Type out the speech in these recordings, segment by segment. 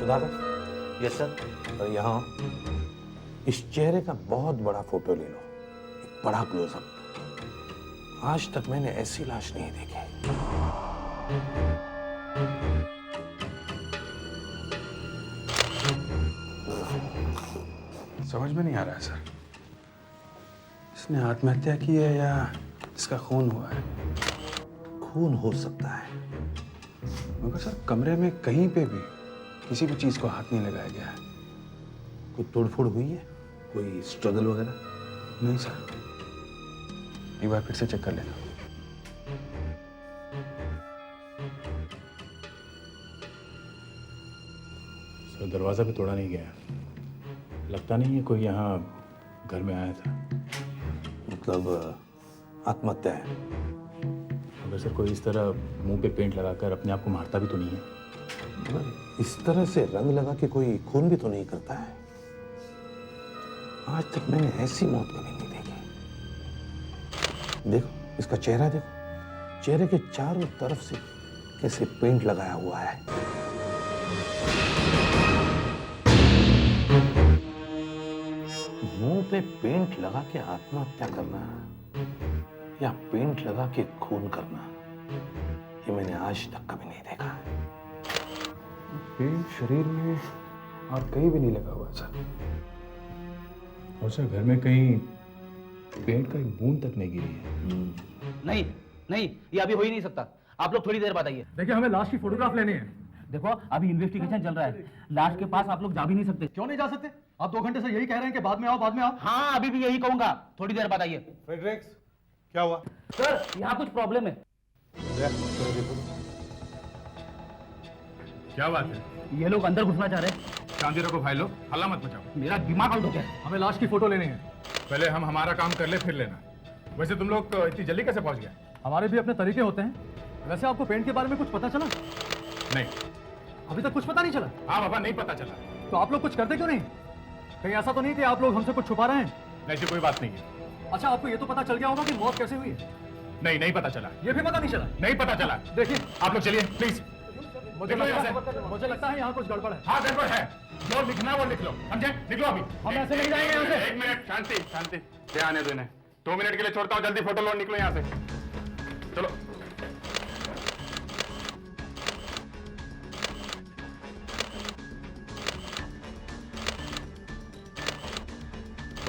Sudhakar, yes sir. और यहाँ इस चेहरे का बहुत बड़ा फोटो ले लो, एक बड़ा क्लोजअप। आज तक मैंने ऐसी लाश नहीं देखी। समझ में नहीं आ रहा है सर, इसने आत्महत्या की है या इसका खून हुआ है। खून हो सकता है, मगर सर कमरे में कहीं पे भी किसी भी चीज को हाथ नहीं लगाया गया है। कोई तोड़फोड़ हुई है, कोई स्ट्रगल वगैरह? नहीं सर, एक बार फिर से चेक कर लेना। सर दरवाजा भी तोड़ा नहीं गया, लगता नहीं है कोई यहाँ घर में आया था। मतलब आत्महत्या है? अगर सर कोई इस तरह मुंह पे पेंट लगाकर अपने आप को मारता भी तो नहीं है। मगर इस तरह से रंग लगा के कोई खून भी तो नहीं करता है। आज तक मैंने ऐसी मौत कभी नहीं देखी। देखो इसका चेहरा, देखो चेहरे के चारों तरफ से कैसे पेंट लगाया हुआ है। मुंह पे पेंट लगा के आत्महत्या करना या पेंट लगा के खून करना, ये मैंने आज तक कभी नहीं देखा है। पेंट शरीर में और कहीं भी नहीं लगा हुआ सर। और सर घर में कहीं पेंट का एक बूंद तक नहीं गिरी है। नहीं नहीं, ये अभी हो ही नहीं सकता। आप लोग थोड़ी देर बाद आइए। देखिए हमें लाश की फोटोग्राफ लेनी है। देखो अभी इन्वेस्टिगेशन चल रहा है, लाश के पास आप लोग जा भी नहीं सकते। क्यों नहीं जा सकते? आप 2 घंटे से यही कह रहे हैं कि बाद में आओ, बाद में आओ। हाँ अभी भी यही कहूंगा, थोड़ी देर बाद आइए। फ्रेडरिक्स, क्या हुआ? सर यहाँ कुछ प्रॉब्लम है। क्या बात है? ये लोग अंदर घुसना चाह रहे हैं। शांति रखो भाई लोग, हल्ला मत मचाओ। मेरा दिमाग आउट हो गया। हमें लाश की फोटो लेनी है। पहले हम हमारा काम कर ले फिर लेना। वैसे तुम लोग इतनी जल्दी कैसे पहुंच गए? हमारे भी अपने तरीके होते हैं। वैसे आपको पेंट के बारे में कुछ पता चला? नहीं। अभी तक कुछ पता नहीं चला? हाँ बाबा, नहीं पता चला। तो आप लोग कुछ करते क्यों नहीं? कहीं ऐसा तो नहीं कि आप लोग हमसे कुछ छुपा रहे हैं? ऐसी कोई बात नहीं है। अच्छा आपको ये तो पता चल गया होगा कि मौत कैसे हुई है? नहीं, नहीं पता चला। ये भी पता नहीं चला? नहीं पता चला। देखिए आप लोग चलिए प्लीज। मुझे लगता है यहाँ कुछ गड़बड़ है। हाँ गड़बड़ है, जो लिखना है वो लिख लो, समझे? निकलो अभी। हम ऐसे नहीं जाएंगे यहाँ से। एक मिनट, शांति शांति, क्या आने देना है। 2 मिनट के लिए छोड़ता हूँ, जल्दी फोटो लो, निकलो यहाँ से। चलो।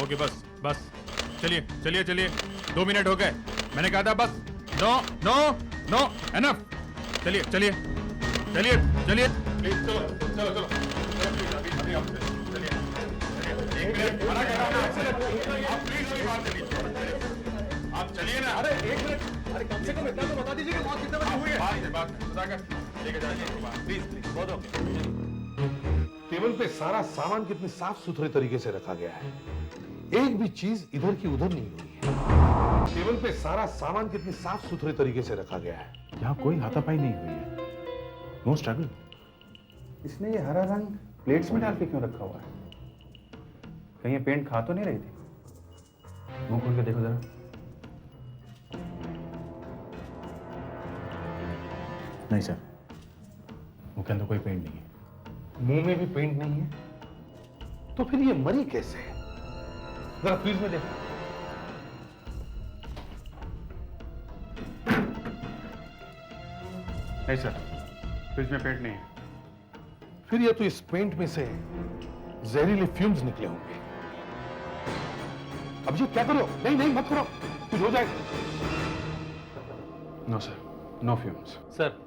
ओके बस बस, चलिए चलिए चलिए, 2 मिनट हो गए, मैंने कहा था बस। No no no, enough. चलिए चलिए चलिए चलिए प्लीज, चलो चलो चलो प्लीज, अभी अभी आप चलिए। एक मिनट, मना कर रहा हूं ना आपसे, आप प्लीज अभी बात करिए, आप चलिए ना। अरे 1 मिनट, अरे कम से कम इतना तो बता दीजिए कि मौत कितने बजे हुई है। बात सुधाकर लेके जाइए, प्लीज प्लीज, बहुत हो गया। टेबल पे सारा सामान कितने साफ सुथरे तरीके से रखा गया है, एक भी चीज इधर की उधर नहीं हुई है। टेबल पे सारा सामान कितने साफ सुथरे तरीके से रखा गया है। यहाँ कोई हाथापाई नहीं हुई है, नो स्ट्रगल। इसने ये हरा रंग प्लेट्स में डाल के क्यों रखा हुआ है? कहीं ये पेंट खा तो नहीं रही थी? मुंह खोल के देखो जरा। नहीं सर, मुंह के अंदर कोई पेंट नहीं है। मुंह में भी पेंट नहीं है, तो फिर ये मरी कैसे है? जरा फ्रीज में देखो। नहीं सर, फ्रिज में पेंट नहीं है। फिर ये तो इस पेंट में से जहरीले फ्यूम्स निकले होंगे। अब ये क्या करो? नहीं नहीं मत करो, कुछ हो जाएगा। No sir, no fumes. Sir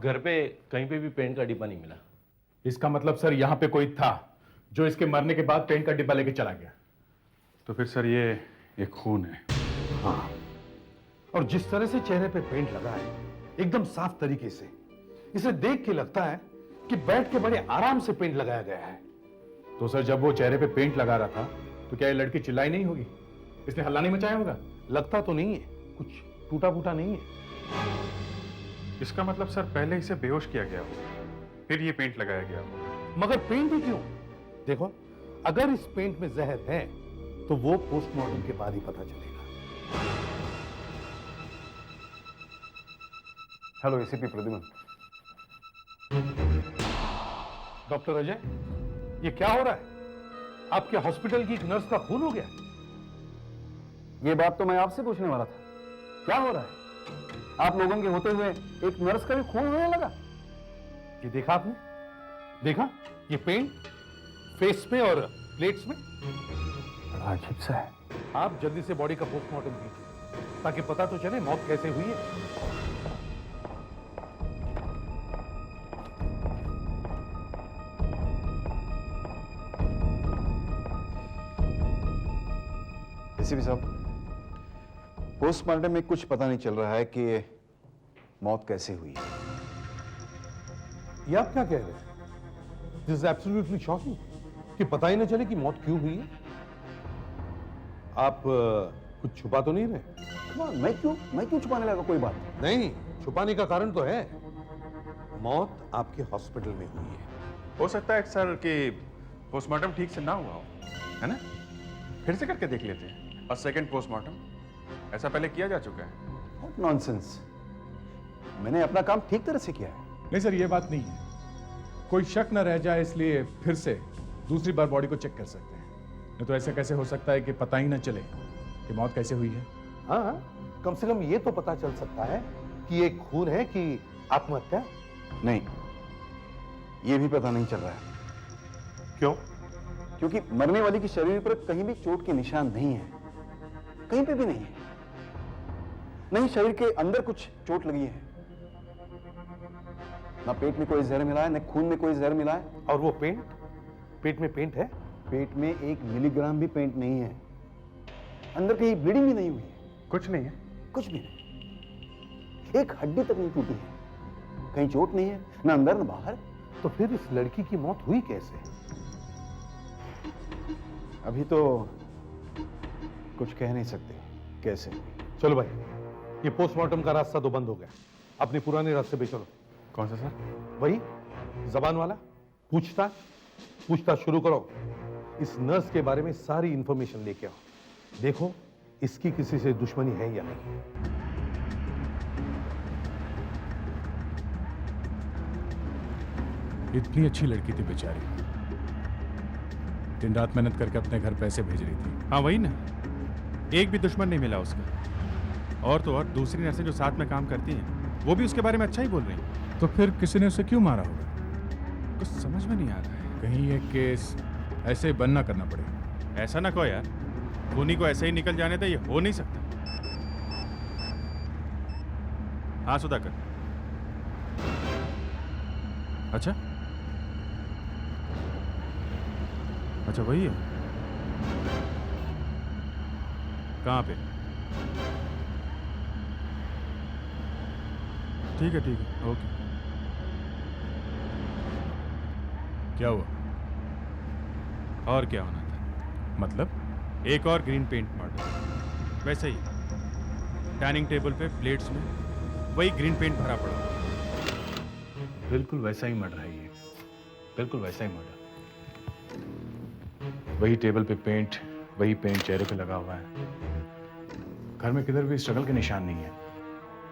घर पे कहीं पे भी पेंट का डिब्बा नहीं मिला। इसका मतलब सर यहाँ पे कोई था जो इसके मरने के बाद पेंट का डिब्बा लेके चला गया। तो फिर सर ये एक खून है। हाँ, और जिस तरह से चेहरे पे पेंट लगा है, एकदम साफ तरीके से, इसे देख के लगता है कि बैठ के बड़े आराम से पेंट लगाया गया है। तो सर जब वो चेहरे पे पेंट लगा रहा था तो क्या ये लड़की चिल्लाई नहीं होगी? इसने हल्ला नहीं मचाया होगा? लगता तो नहीं है, कुछ टूटा फूटा नहीं है। इसका मतलब सर पहले इसे बेहोश किया गया होगा, फिर ये पेंट लगाया गया होगा। मगर पेंट ही क्यों? देखो, अगर इस पेंट में जहर है तो वो पोस्टमार्टम के बाद ही पता चलेगा। Hello ACP Pradyuman. Doctor Ajay, ये क्या हो रहा है? आपके हॉस्पिटल की एक नर्स का खून हो गया। ये बात तो मैं आपसे पूछने वाला था, क्या हो रहा है? आप लोगों के होते हुए एक नर्स का भी खून होने लगा। ये देखा आपने? देखा ये पेंट फेस में और प्लेट्स में। बड़ा अजीब सा है। आप जल्दी से बॉडी का पोस्टमार्टम कीजिए ताकि पता तो चले मौत कैसे हुई है। एसीपी साहब, पोस्टमार्टम में कुछ पता नहीं चल रहा है कि मौत कैसे हुई है। ये आप क्या कह रहे हैं? दिस इज एब्सोल्युटली शॉकिंग कि पता ही न चले कि मौत क्यों हुई है। आप कुछ छुपा तो नहीं रहे? मैं क्यों छुपाने लगा कोई बात? नहीं, छुपाने का कारण तो है। मौत आपके हॉस्पिटल में हुई है। हो सकता है सर कि पोस्टमार्टम ठीक से ना हुआ हो, है ना? फिर से करके देख लेते हैं। और सेकंड पोस्टमार्टम ऐसा पहले किया जा चुका है। नॉनसेंस, मैंने अपना काम ठीक तरह से किया है। नहीं सर, ये बात नहीं है। कोई शक न रह जाए इसलिए फिर से दूसरी बार बॉडी को चेक कर सकते हैं। नहीं तो ऐसा कैसे हो सकता है कि पता ही न चले कि मौत कैसे हुई है। हाँ, कम से कम ये तो पता चल सकता है कि ये खून है कि आत्महत्या। नहीं, ये भी पता नहीं चल रहा है। क्यों? क्योंकि मरने वाली के शरीर पर कहीं भी चोट के निशान नहीं है, कहीं पे भी नहीं है। नहीं शरीर के अंदर कुछ चोट लगी है, ना पेट में कोई जहर मिला है, ना खून में कोई जहर मिला है। और वो पेंट, पेट में पेंट है? पेट में 1 मिलीग्राम भी पेंट नहीं है। अंदर कहीं ब्लीडिंग भी नहीं हुई है, कुछ नहीं है। कुछ भी नहीं। एक हड्डी तक नहीं टूटी है, कहीं चोट नहीं है, ना अंदर ना बाहर। तो फिर इस लड़की की मौत हुई कैसे? अभी तो कुछ कह नहीं सकते कैसे। चलो भाई, ये पोस्टमार्टम का रास्ता तो बंद हो गया, अपने पुराने रास्ते पे चलो। कौन सा सर? वही जबान वाला। पूछताछ शुरू करो। इस नर्स के बारे में सारी इंफॉर्मेशन लेके आओ। देखो इसकी किसी से दुश्मनी है या नहीं। इतनी अच्छी लड़की थी बेचारी, दिन रात मेहनत करके अपने घर पैसे भेज रही थी। हाँ वही ना, एक भी दुश्मन नहीं मिला उसका। और तो और दूसरी नर्सें जो साथ में काम करती हैं वो भी उसके बारे में अच्छा ही बोल रही हैं। तो फिर किसी ने उसे क्यों मारा होगा? कुछ समझ में नहीं आ रहा है। कहीं ये केस ऐसे ही बंद ना करना पड़े। ऐसा ना कहो यार, खूनी को ऐसे ही निकल जाने दे, ये हो नहीं सकता। हाँ सुधाकर। अच्छा अच्छा, वही है। कहाँ पे? ठीक है ओके। क्या हुआ? और क्या होना था? मतलब? एक और ग्रीन पेंट मॉडल, वैसे ही डाइनिंग टेबल पे प्लेट्स में वही ग्रीन पेंट भरा पड़ा। बिल्कुल वैसा ही मर्डर है ये, बिल्कुल वैसा ही मर्डर। वही टेबल पे पेंट, वही पेंट चेहरे पे लगा हुआ है। घर में किधर भी स्ट्रगल के निशान नहीं है।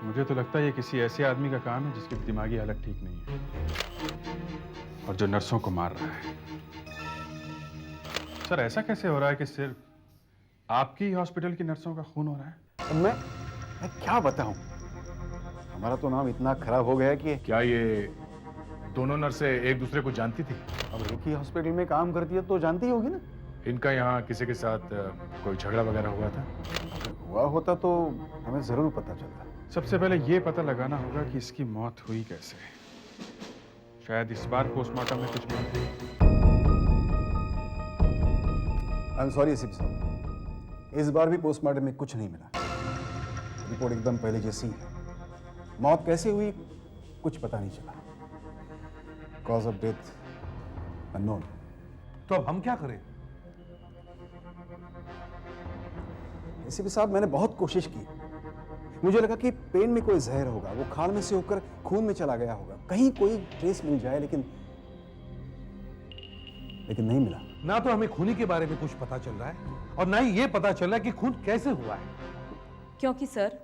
मुझे तो लगता है ये किसी ऐसे आदमी का काम है जिसकी दिमागी हालत ठीक नहीं है और जो नर्सों को मार रहा है। सर ऐसा कैसे हो रहा है कि सिर्फ आपकी हॉस्पिटल की नर्सों का खून हो रहा है? अब मैं क्या बताऊं, हमारा तो नाम इतना खराब हो गया कि क्या ये दोनों नर्सें एक दूसरे को जानती थी? अब एक ही हॉस्पिटल में काम करती है तो जानती ही होगी ना। इनका यहाँ किसी के साथ कोई झगड़ा वगैरह हुआ था? अगर हुआ होता तो हमें जरूर पता चलता। सबसे पहले ये पता लगाना होगा कि इसकी मौत हुई कैसे। शायद इस बार पोस्टमार्टम में कुछ मिले। आई एम सॉरी एसीपी साहब, इस बार भी पोस्टमार्टम में कुछ नहीं मिला। रिपोर्ट एकदम पहले जैसी ही है। मौत कैसे हुई कुछ पता नहीं चला। Cause of death unknown. तो अब हम क्या करें? एसीपी साहब, मैंने बहुत कोशिश की। मुझे लगा कि पेन में कोई जहर होगा, वो खाल में से होकर खून में चला गया होगा, कहीं कोई ट्रेस मिल जाए, लेकिन नहीं मिला। ना तो हमें खूनी के बारे में कुछ पता चल रहा है और ना ही ये पता चल रहा है कि खून कैसे हुआ है। क्योंकि सर,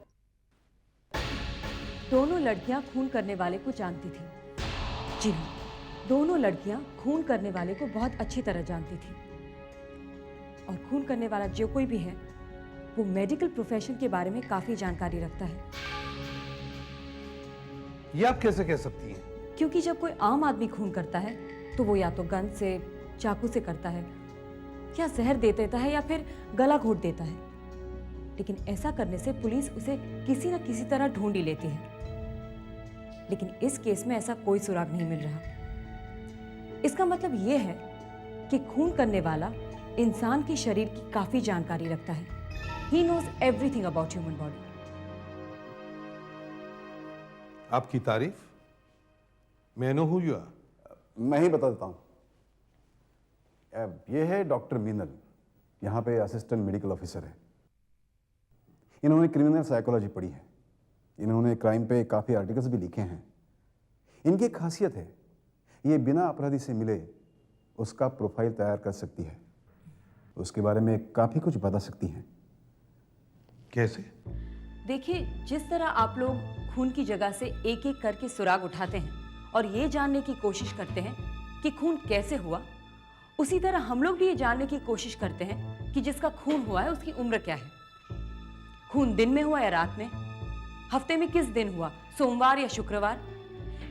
दोनों लड़कियां खून करने वाले को जानती थी। जी हाँ, दोनों लड़कियां खून करने वाले को बहुत अच्छी तरह जानती थी और खून करने वाला जो कोई भी है वो मेडिकल प्रोफेशन के बारे में काफी जानकारी रखता है। ये आप कैसे कह सकती हैं? क्योंकि जब कोई आम आदमी खून करता है तो वो या तो गन से, चाकू से करता है, या जहर दे देता है, या फिर गला घोट देता है। लेकिन ऐसा करने से पुलिस उसे किसी न किसी तरह ढूंढ ही लेती है। लेकिन इस केस में ऐसा कोई सुराग नहीं मिल रहा। इसका मतलब यह है कि खून करने वाला इंसान के शरीर की काफी जानकारी रखता है। He knows everything about human body. आपकी तारीफ? मैं नो हूं या? मैं ही बता देता हूँ। ये है डॉक्टर मीनल, यहाँ पे असिस्टेंट मेडिकल ऑफिसर है। इन्होंने क्रिमिनल साइकोलॉजी पढ़ी है। इन्होंने क्राइम पे काफ़ी आर्टिकल्स भी लिखे हैं। इनकी एक खासियत है, ये बिना अपराधी से मिले उसका प्रोफाइल तैयार कर सकती है, उसके बारे में काफ़ी कुछ बता सकती हैं। कैसे? देखिए, जिस तरह आप लोग खून की जगह से एक एक करके सुराग उठाते हैं और ये जानने की कोशिश करते हैं कि खून कैसे हुआ, उसी तरह हम लोग भी ये जानने की कोशिश करते हैं कि जिसका खून हुआ है उसकी उम्र क्या है। खून दिन में हुआ या रात में, हफ्ते में किस दिन हुआ, सोमवार या शुक्रवार।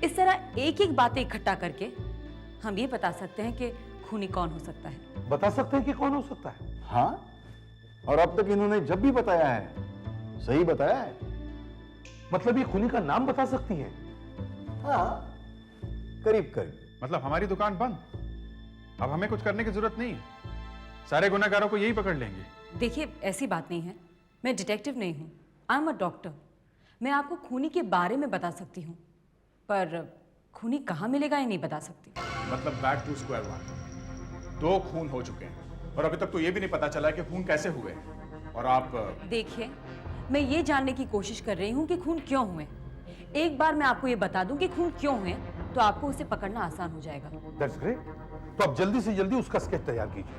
इस तरह एक एक बातें इकट्ठा करके हम ये बता सकते हैं कि खूनी कौन हो सकता है। बता सकते हैं कि कौन हो सकता है? हाँ, और अब तक इन्होंने जब भी बताया है सही बताया है। मतलब ये खूनी का नाम बता सकती हैं? हाँ, करीब करीब। मतलब हमारी दुकान बंद, अब हमें कुछ करने की जरूरत नहीं है, सारे गुनहगारों को यही पकड़ लेंगे। देखिए, ऐसी बात नहीं है, मैं डिटेक्टिव नहीं हूँ, आई एम अ डॉक्टर। मैं आपको खूनी के बारे में बता सकती हूँ, पर खूनी कहाँ मिलेगा ये नहीं बता सकती। मतलब बैक टू स्क्वायर वन। 2 खून हो चुके हैं और अभी तक तो ये भी नहीं पता चला कि खून कैसे हुए। और आप देखिए, मैं ये जानने की कोशिश कर रही हूँ कि खून क्यों हुए। एक बार मैं आपको ये बता दूं कि खून क्यों हुए तो आपको उसे पकड़ना आसान हो जाएगा। That's great. तो आप जल्दी से जल्दी उसका स्केच तैयार कीजिए।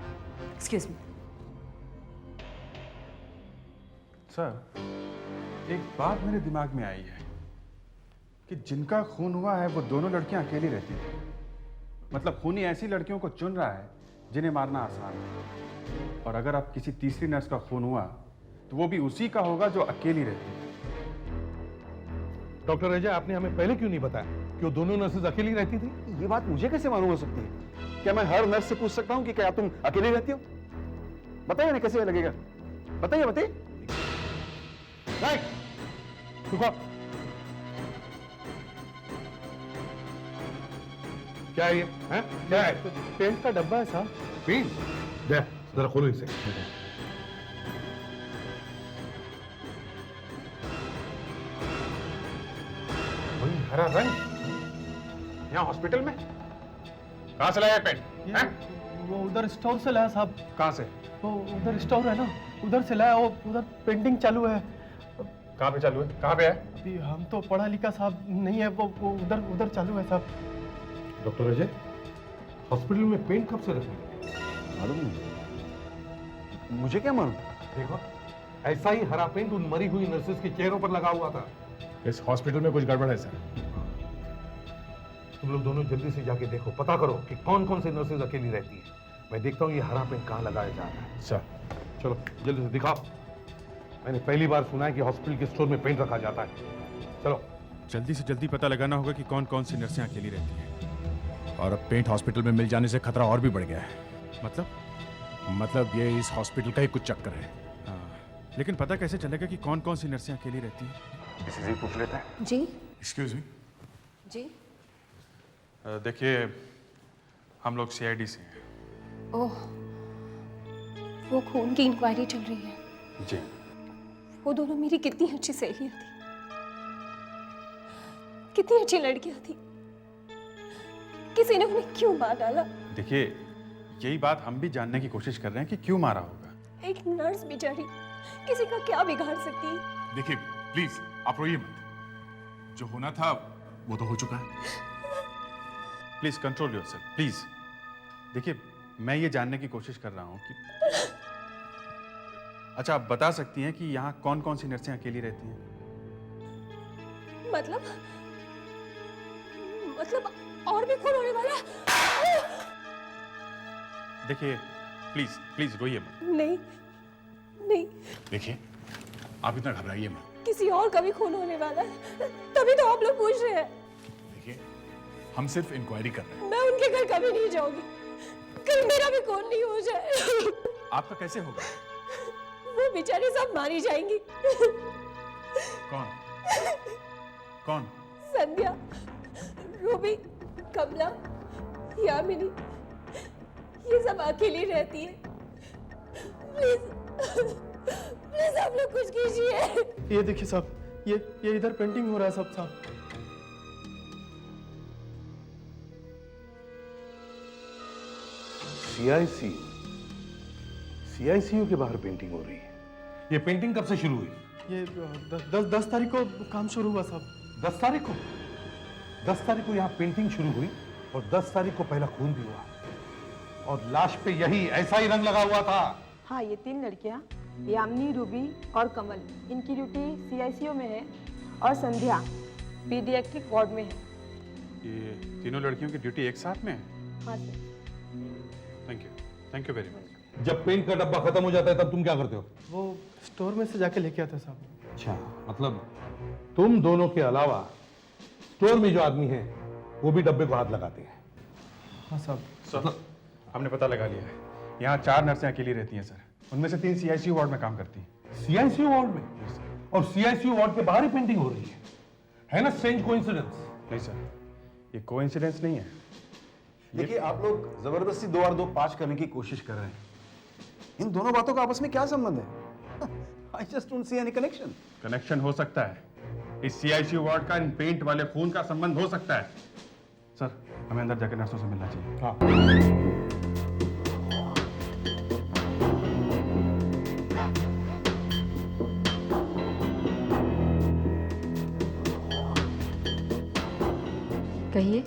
Excuse me. सर, एक बात मेरे दिमाग में आई है कि जिनका खून हुआ है वो दोनों लड़कियां अकेली रहती थी। मतलब खूनी ऐसी लड़कियों को चुन रहा है जिन्हें मारना आसान है। और अगर अब किसी तीसरी नर्स का खून हुआ तो वो भी उसी का होगा जो अकेली रहती है। डॉक्टर अजय, आपने हमें पहले क्यों नहीं बताया कि वो दोनों नर्सेज अकेली रहती थी? ये बात मुझे कैसे मालूम हो सकती है? क्या मैं हर नर्स से पूछ सकता हूँ कि क्या तुम अकेली रहती हो? बताइए ना, कैसे लगेगा? बताइए बताइए। रुको। क्या है ये? हैं? क्या है? पेंट का डब्बा है साहब। पेंट? दे, जरा खोलो इसे। हरा रंग यहाँ हॉस्पिटल में? कहाँ से लाया पेंट? वो उधर स्टोर से लाया साहब। कहाँ से? वो उधर स्टोर है ना, उधर से लाया। वो उधर पेंटिंग चालू है। कहाँ पे चालू है? कहाँ पे है? अभी हम तो पढ़ा लिखा साहब नहीं है, वो उधर उधर चालू है साहब। डॉक्टर अजय, हॉस्पिटल में पेंट कब से रखी? मालूम नहीं। मुझे क्या मालूम? देखो, ऐसा ही हरा पेंट उन मरी हुई नर्सेज के चेहरों पर लगा हुआ था। इस हॉस्पिटल में कुछ गड़बड़ है सर। तुम लोग दोनों जल्दी से जाके देखो, पता करो कि कौन कौन से नर्सेज अकेली रहती है। मैं देखता हूँ ये हरा पेंट कहाँ लगाया जा रहा है। सर चलो जल्दी से दिखाओ। मैंने पहली बार सुना है कि हॉस्पिटल के स्टोर में पेंट रखा जाता है। चलो जल्दी से जल्दी पता लगाना होगा कि कौन कौन सी नर्सें अकेली रहती हैं। और अब पेंट हॉस्पिटल में मिल जाने से खतरा और भी बढ़ गया है। मतलब ये इस हॉस्पिटल का ही कुछ चक्कर है। हाँ, लेकिन पता कैसे चलेगा कि कौन कौन सी नर्सें अकेली रहती हैं? किसी से पूछ लेते हैं। जी एक्सक्यूज मी। जी। देखिए, हम लोग CID से हैं। ओह, वो खून की इंक्वायरी चल रही है। जी। वो दोनों मेरी कितनी अच्छी सहेलियां थी, कितनी अच्छी लड़कियां थी। किसी ने उन्हें क्यों मार डाला? देखिए, यही बात हम भी जानने की कोशिश कर रहे हैं कि क्यों मारा होगा। एक नर्स बेचारी किसी का क्या बिगाड़ सकती है? देखिए प्लीज, आप रोइए मत। जो होना था वो तो हो चुका है। Please control yourself, please. देखिए, मैं ये जानने की कोशिश कर रहा हूँ कि अच्छा, आप बता सकती हैं कि यहाँ कौन कौन सी नर्सें अकेली रहती हैं? मतलब और भी खून होने वाला है। देखिए प्लीज प्लीज रोइए मत। नहीं नहीं, देखिए आप इतना घबराइए मत। किसी और का भी खून होने वाला है, तभी तो आप लोग पूछ रहे हैं। देखिए हम सिर्फ इंक्वायरी कर रहे हैं। मैं उनके घर कभी नहीं जाऊंगी, कहीं मेरा भी खून नहीं हो जाए। आपका कैसे होगा? वो बेचारी सब मारी जाएंगी। कौन कौन? संध्या, रूबी, कमला, यामिनी, ये सब अकेली रहती है। प्लीज प्लीज आप लोग कुछ कीजिए। ये देखिए साहब, ये इधर पेंटिंग हो रहा है साहब। सीआईसीयू के बाहर पेंटिंग हो रही है। ये पेंटिंग कब से शुरू हुई? ये 10 तारीख को काम शुरू हुआ साहब। 10 तारीख को? 10 तारीख को यहाँ पेंटिंग शुरू हुई और 10 तारीख को पहला खून भी हुआ, और लाश पे यही ऐसा ही रंग लगा हुआ था। हाँ, ये 3 लड़कियाँ, यामिनी, रूबी और कमल, इनकी ड्यूटी सीआईसीयू में है और संध्या पीडियाट्रिक वार्ड में है। ये तीनों लड़कियों की ड्यूटी एक साथ में है? हाँ sir. Thank you very much. जब पेंट का डब्बा खत्म हो जाता है तब तुम क्या करते हो? वो स्टोर में से जाके लेके आता साहब। अच्छा, मतलब तुम दोनों के अलावा स्टोर में जो आदमी हैं वो भी डब्बे को हाथ लगाते हैं? हाँ साहब। सर हमने पता लगा लिया है, यहाँ 4 नर्सें अकेली रहती हैं सर। उनमें से 3 सीआईसीयू वार्ड में काम करती हैं। सीआईसीयू वार्ड में? और सीआईसीयू वार्ड के बाहर ही पेंटिंग हो रही है ना? Strange coincidence. नहीं सर, ये कोइंसिडेंस नहीं है। देखिए आप लोग जबरदस्ती 2 और 2 5 करने की कोशिश कर रहे हैं। इन दोनों बातों का आपस में क्या संबंध है? I just don't see any connection. Connection हो सकता है, इस सीआईसीयू वार्ड का इन पेंट वाले खून का संबंध हो सकता है। सर हमें अंदर जाकर नर्सों से मिलना चाहिए। हाँ। कहिए,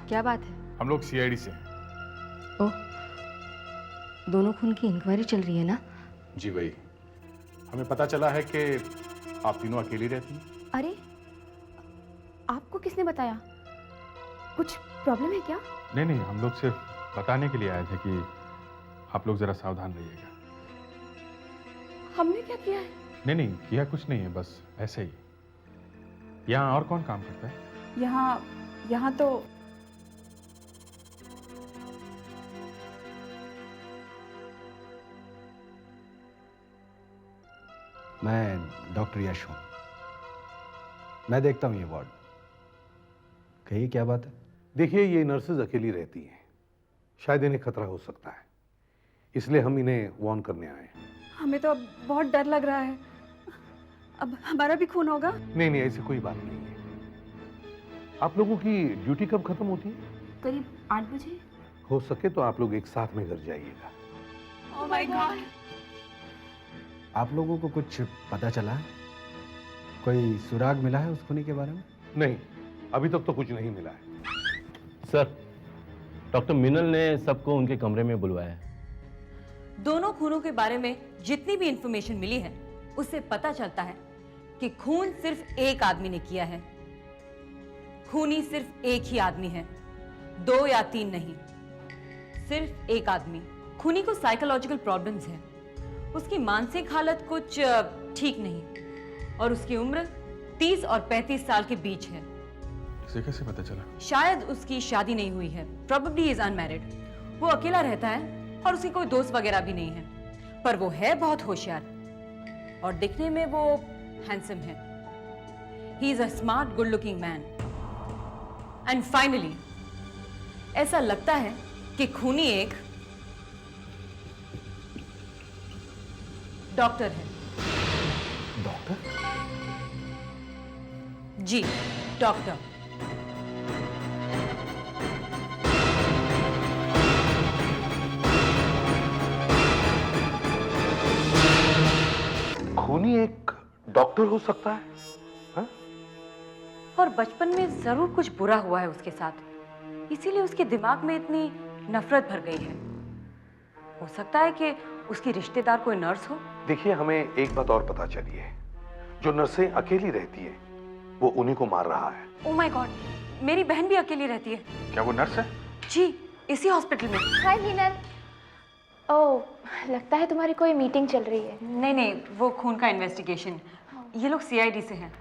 क्या बात है? हम लोग सीआईडी से हैं। ओह, दोनों खून की इंक्वायरी चल रही है ना? जी वही। हमें पता चला है कि आप तीनों अकेली रहती हैं। अरे, आपको किसने बताया? कुछ प्रॉब्लम है क्या? नहीं, हम लोग सिर्फ बताने के लिए आए थे कि आप लोग जरा सावधान रहिएगा। हमने क्या किया है? नहीं, किया कुछ नहीं है, बस ऐसे ही। यहाँ और कौन काम करता है? यहाँ तो मैं डॉक्टर यश हूं। मैं देखता हूं ये वार्ड। कहिए क्या बात है? देखिए, ये नर्सेज अकेली रहती हैं, शायद इन्हें खतरा हो सकता है, इसलिए हम इन्हें वार्न करने आए हैं। हमें तो अब बहुत डर लग रहा है। अब हमारा भी खून होगा? नहीं, ऐसी कोई बात नहीं है। आप लोगों की ड्यूटी कब खत्म होती है? करीब 8 बजे। हो सके तो आप लोग एक साथ में घर जाइएगा। Oh my God. आप लोगों को कुछ पता चला है? कोई सुराग मिला है उस खूनी के बारे में? नहीं, अभी तक तो कुछ नहीं मिला है। सर, डॉक्टर मिनल ने सबको उनके कमरे में बुलवाया है। दोनों खूनों के बारे में जितनी भी इंफॉर्मेशन मिली है उससे पता चलता है कि खून सिर्फ एक आदमी ने किया है। खूनी सिर्फ एक ही आदमी है, 2 या 3 नहीं, सिर्फ एक आदमी। खूनी को साइकोलॉजिकल प्रॉब्लम्स है, उसकी मानसिक हालत कुछ ठीक नहीं और उसकी उम्र 30 और 35 साल के बीच है। इसे कैसे पता चला? शायद उसकी शादी नहीं हुई है, प्रोबेबली इज अनमैरिड। वो अकेला रहता है और उसके कोई दोस्त वगैरह भी नहीं है, पर वो है बहुत होशियार और दिखने में वो हैंडसम है। He is a smart, good looking man. And finally ऐसा लगता है कि खूनी एक डॉक्टर है। डॉक्टर? जी, डॉक्टर। खूनी एक डॉक्टर हो सकता है? हा? और बचपन में जरूर कुछ बुरा हुआ है उसके साथ, इसीलिए उसके दिमाग में इतनी नफरत भर गई है। हो सकता है कि उसकी रिश्तेदार कोई नर्स हो। देखिए, हमें एक बात और पता चली है, जो नर्सें अकेली रहती है वो उन्हीं को मार रहा है। ओह माय गॉड, मेरी बहन भी अकेली रहती है। क्या वो नर्स है? जी, इसी हॉस्पिटल में। हाय मीनल। ओह, लगता है तुम्हारी कोई मीटिंग चल रही है। नहीं नहीं, वो खून का इन्वेस्टिगेशन। ये लोग सीआईडी से हैं।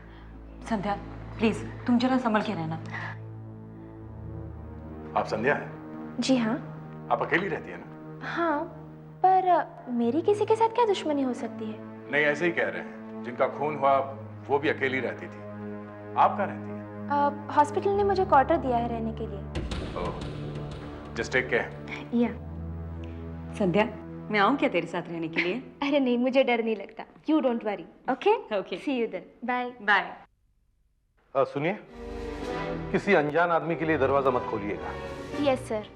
संध्या प्लीज तुम जरा संभल के रहना। आप संध्या हैं? जी हाँ। आप अकेली रहती है ना? हाँ, पर मेरी किसी के साथ क्या दुश्मनी हो सकती है? नहीं, ऐसे ही कह रहे हैं। जिनका खून हुआ वो भी अकेली रहती थी। आप कहाँ रहती हैं? हॉस्पिटल ने मुझे क्वार्टर दिया है रहने के लिए। ओह, जस्ट टेक केयर। या। संध्या मैं आऊँ क्या तेरे साथ रहने के लिए? अरे नहीं, मुझे डर नहीं लगता। You don't worry. Okay okay, see you then. Bye bye. सुनिए, किसी अनजान आदमी के लिए दरवाजा मत खोलिएगा। Yes sir.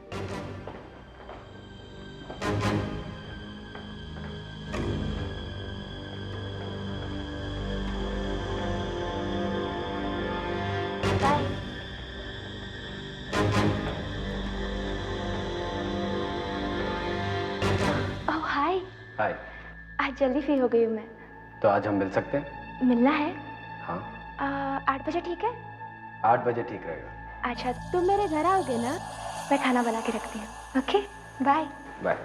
Bye. Oh hi. Hi. आज जल्दी फ्री हो गई हूँ मैं। तो आज हम मिल सकते हैं? मिलना है? हाँ। 8 बजे ठीक है? 8 बजे ठीक रहेगा। अच्छा, तुम मेरे घर आओगे ना? मैं खाना बना के रखती हूँ। Okay bye. Bye.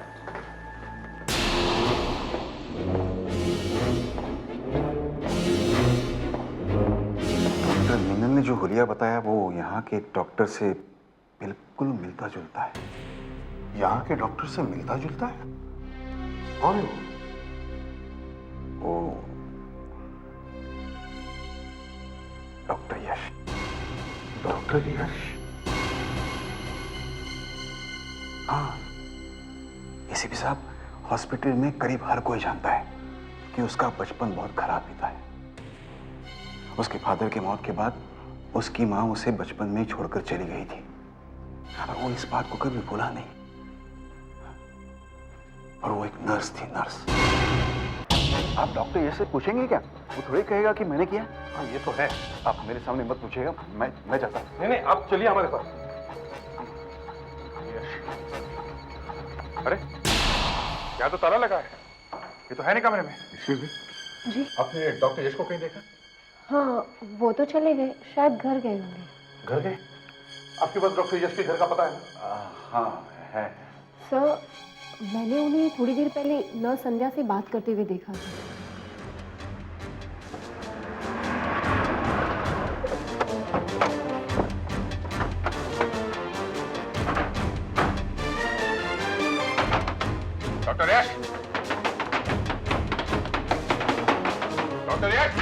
Doctor Meenal ने जो हुलिया बताया वो यहाँ के डॉक्टर से बिल्कुल मिलता जुलता है। यहाँ के डॉक्टर से मिलता जुलता है? कौन है वो? डॉक्टर यश। डॉक्टर यश? हाँ, एसीपी साहब, हॉस्पिटल में करीब हर कोई जानता है कि उसका बचपन बहुत खराब बीता है। उसके फादर की मौत के बाद उसकी माँ उसे बचपन में ही छोड़कर चली गई थी और वो इस बात को कभी भूला नहीं। और वो एक नर्स थी, नर्स। आप डॉक्टर यश से पूछेंगे क्या? वो थोड़ी कहेगा कि मैंने किया। हाँ ये तो है। आप मेरे सामने मत पूछिएगा, मैं जाता हूँ। नहीं नहीं, आप चलिए हमारे पास। अरे यहाँ तो ताला लगा है। ये तो है नहीं कमरे में। जी। आपने डॉक्टर यश को कहीं देखा? हाँ, वो तो चले गए, शायद घर गए होंगे। घर गए? आपके पास डॉक्टर यश के घर का पता है ना? हाँ है। सर, मैंने उन्हें थोड़ी देर पहले नर्स संध्या से बात करते हुए देखा था। डॉक्टर यश! डॉक्टर यश!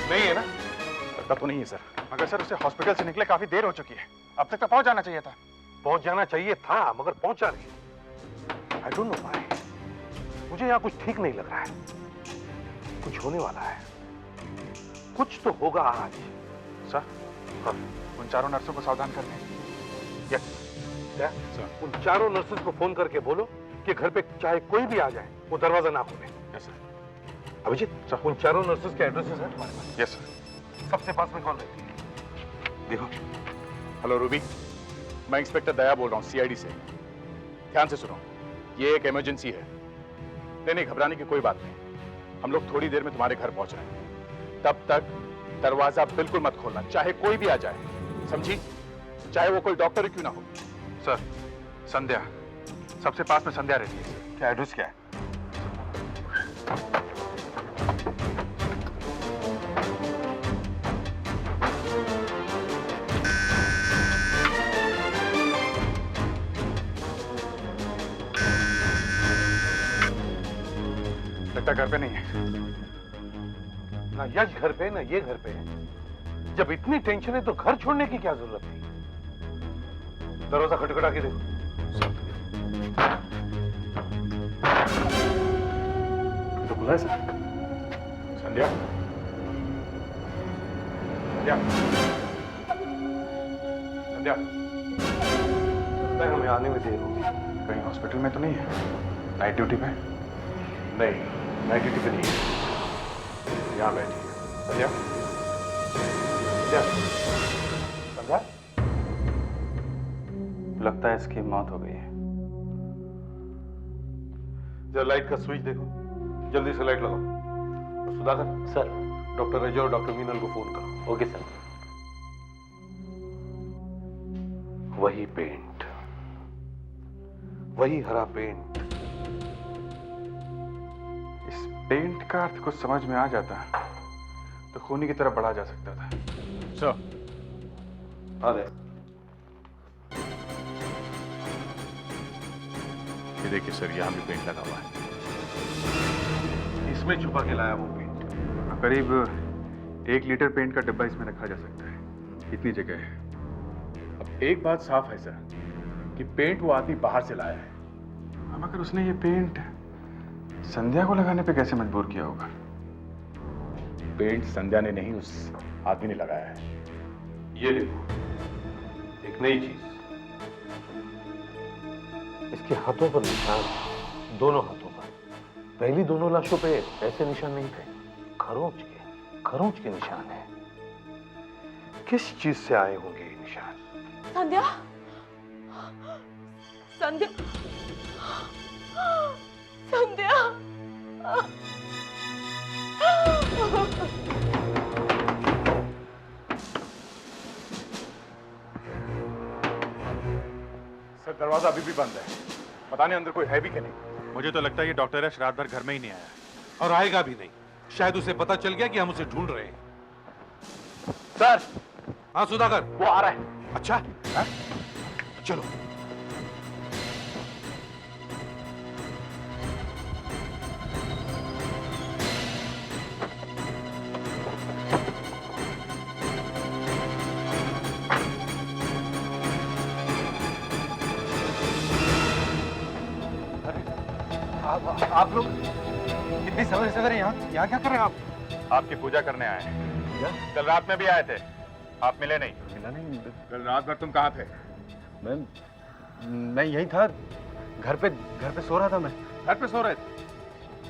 नहीं है ना? लगता तो नहीं है सर। मगर सर उसे हॉस्पिटल से निकले काफी देर हो चुकी है। अब तक तो पहुंच जाना चाहिए था। पहुंच जाना चाहिए था मगर पहुंचा नहीं। I don't know why. मुझे यहाँ कुछ ठीक नहीं लग रहा है। कुछ होने वाला है। कुछ तो होगा आज। सर, उन चारों नर्सों को सावधान कर दें। यस क्या? उन चारों नर्सेस को फोन करके बोलो कि घर पे चाहे कोई भी आ जाए वो दरवाजा ना खोले। Yes sir. अभिजीत सर, उन चारों नर्सेस के एड्रेसेस हैं तुम्हारे पास? Yes sir. सबसे पास में कौन रहती है? देखो। हेलो रूबी, मैं इंस्पेक्टर दया बोल रहा हूँ सीआईडी से। ध्यान से सुनो, ये एक इमरजेंसी है। नहीं घबराने की कोई बात नहीं। हम लोग थोड़ी देर में तुम्हारे घर पहुंच रहे हैं। तब तक दरवाजा बिल्कुल मत खोलना, चाहे कोई भी आ जाए, समझी? चाहे वो कोई डॉक्टर ही क्यों ना हो। सर, संध्या, सबसे पास में संध्या रहती है। क्या एड्रेस क्या है? लगता घर पे नहीं है। ना यश घर पे ना ये घर पे है। जब इतनी टेंशन है तो घर छोड़ने की क्या जरूरत थी? दरवाजा खटखटा के देखो। तो खुला है सर। संध्या, संध्या, संध्या, लगता है हमें आने में देर होगी। कहीं हॉस्पिटल में तो नहीं है? नाइट ड्यूटी पे? नहीं, नाइट ड्यूटी पे नहीं है। यहाँ बैठी है। संध्या, संध्या, लगता है इसकी मौत हो गई है। जरा लाइट का स्विच देखो, जल्दी से लाइट लगाओ। सुधाकर सर। डॉक्टर रजा और डॉक्टर मीनल को फोन करो। Okay sir. वही पेंट, वही हरा पेंट। इस पेंट का अर्थ कुछ समझ में आ जाता तो खूनी की तरफ बढ़ा जा सकता था। सर, अरे ये देखिए सर, यहाँ भी पेंट लगा हुआ है। इसमें छुपा के लाया वो पेंट। करीब 1 लीटर पेंट का डिब्बा इसमें रखा जा सकता है, इतनी जगह है। अब एक बात साफ है सर कि पेंट वो आदमी बाहर से लाया है। अब अगर उसने ये पेंट संध्या को लगाने पे कैसे मजबूर किया होगा? पेंट संध्या ने नहीं, उस आदमी ने लगाया है। ये देखो, एक नई चीज। इसके हाथों पर निशान, दोनों हाथों पर। पहली दोनों लाशों पे ऐसे निशान नहीं थे, खरोंच के निशान है। किस चीज से आए होंगे ये निशान? संध्या, संध्या, संध्या। सर, दरवाजा अभी भी बंद है। पता नहीं अंदर कोई है भी कि नहीं। मुझे तो लगता है ये डॉक्टर यश रात भर घर में ही नहीं आया। और आएगा भी नहीं। शायद उसे पता चल गया कि हम उसे ढूंढ रहे हैं। सर, हाँ सुधाकर, वो आ रहा है। अच्छा है? चलो। आप लोग इतनी सवेरे सवेरे यहाँ क्या कर रहे हैं आप? आपकी पूजा करने आए हैं। कल रात में भी आए थे, आप मिले नहीं। मिला नहीं। कल रात भर तुम कहाँ थे? मैं यहीं था, घर पे सो रहा था मैं। घर पे सो रहे थे?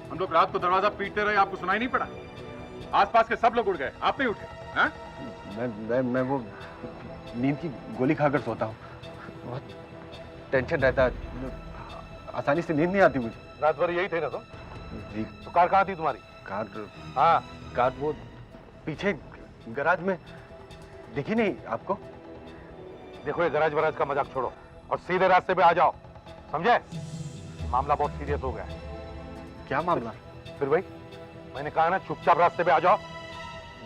हम लोग रात को दरवाजा पीटते रहे, आपको सुनाई नहीं पड़ा? आसपास के सब लोग उठ गए, आप नहीं उठे? हाँ? मैं वो नींद की गोली खाकर सोता हूँ। बहुत टेंशन रहता है, आसानी से नींद नहीं आती मुझे। रात भर यही थे ना तुम? जी। तो कार कहाँ थी तुम्हारी? कार वो पीछे गराज में दिखी नहीं आपको? देखो, ये गराज वराज का मजाक छोड़ो और सीधे रास्ते पे आ जाओ, समझे? मामला बहुत सीरियस हो गया है। क्या मामला? फिर भाई, मैंने कहा ना, चुपचाप रास्ते पे आ जाओ।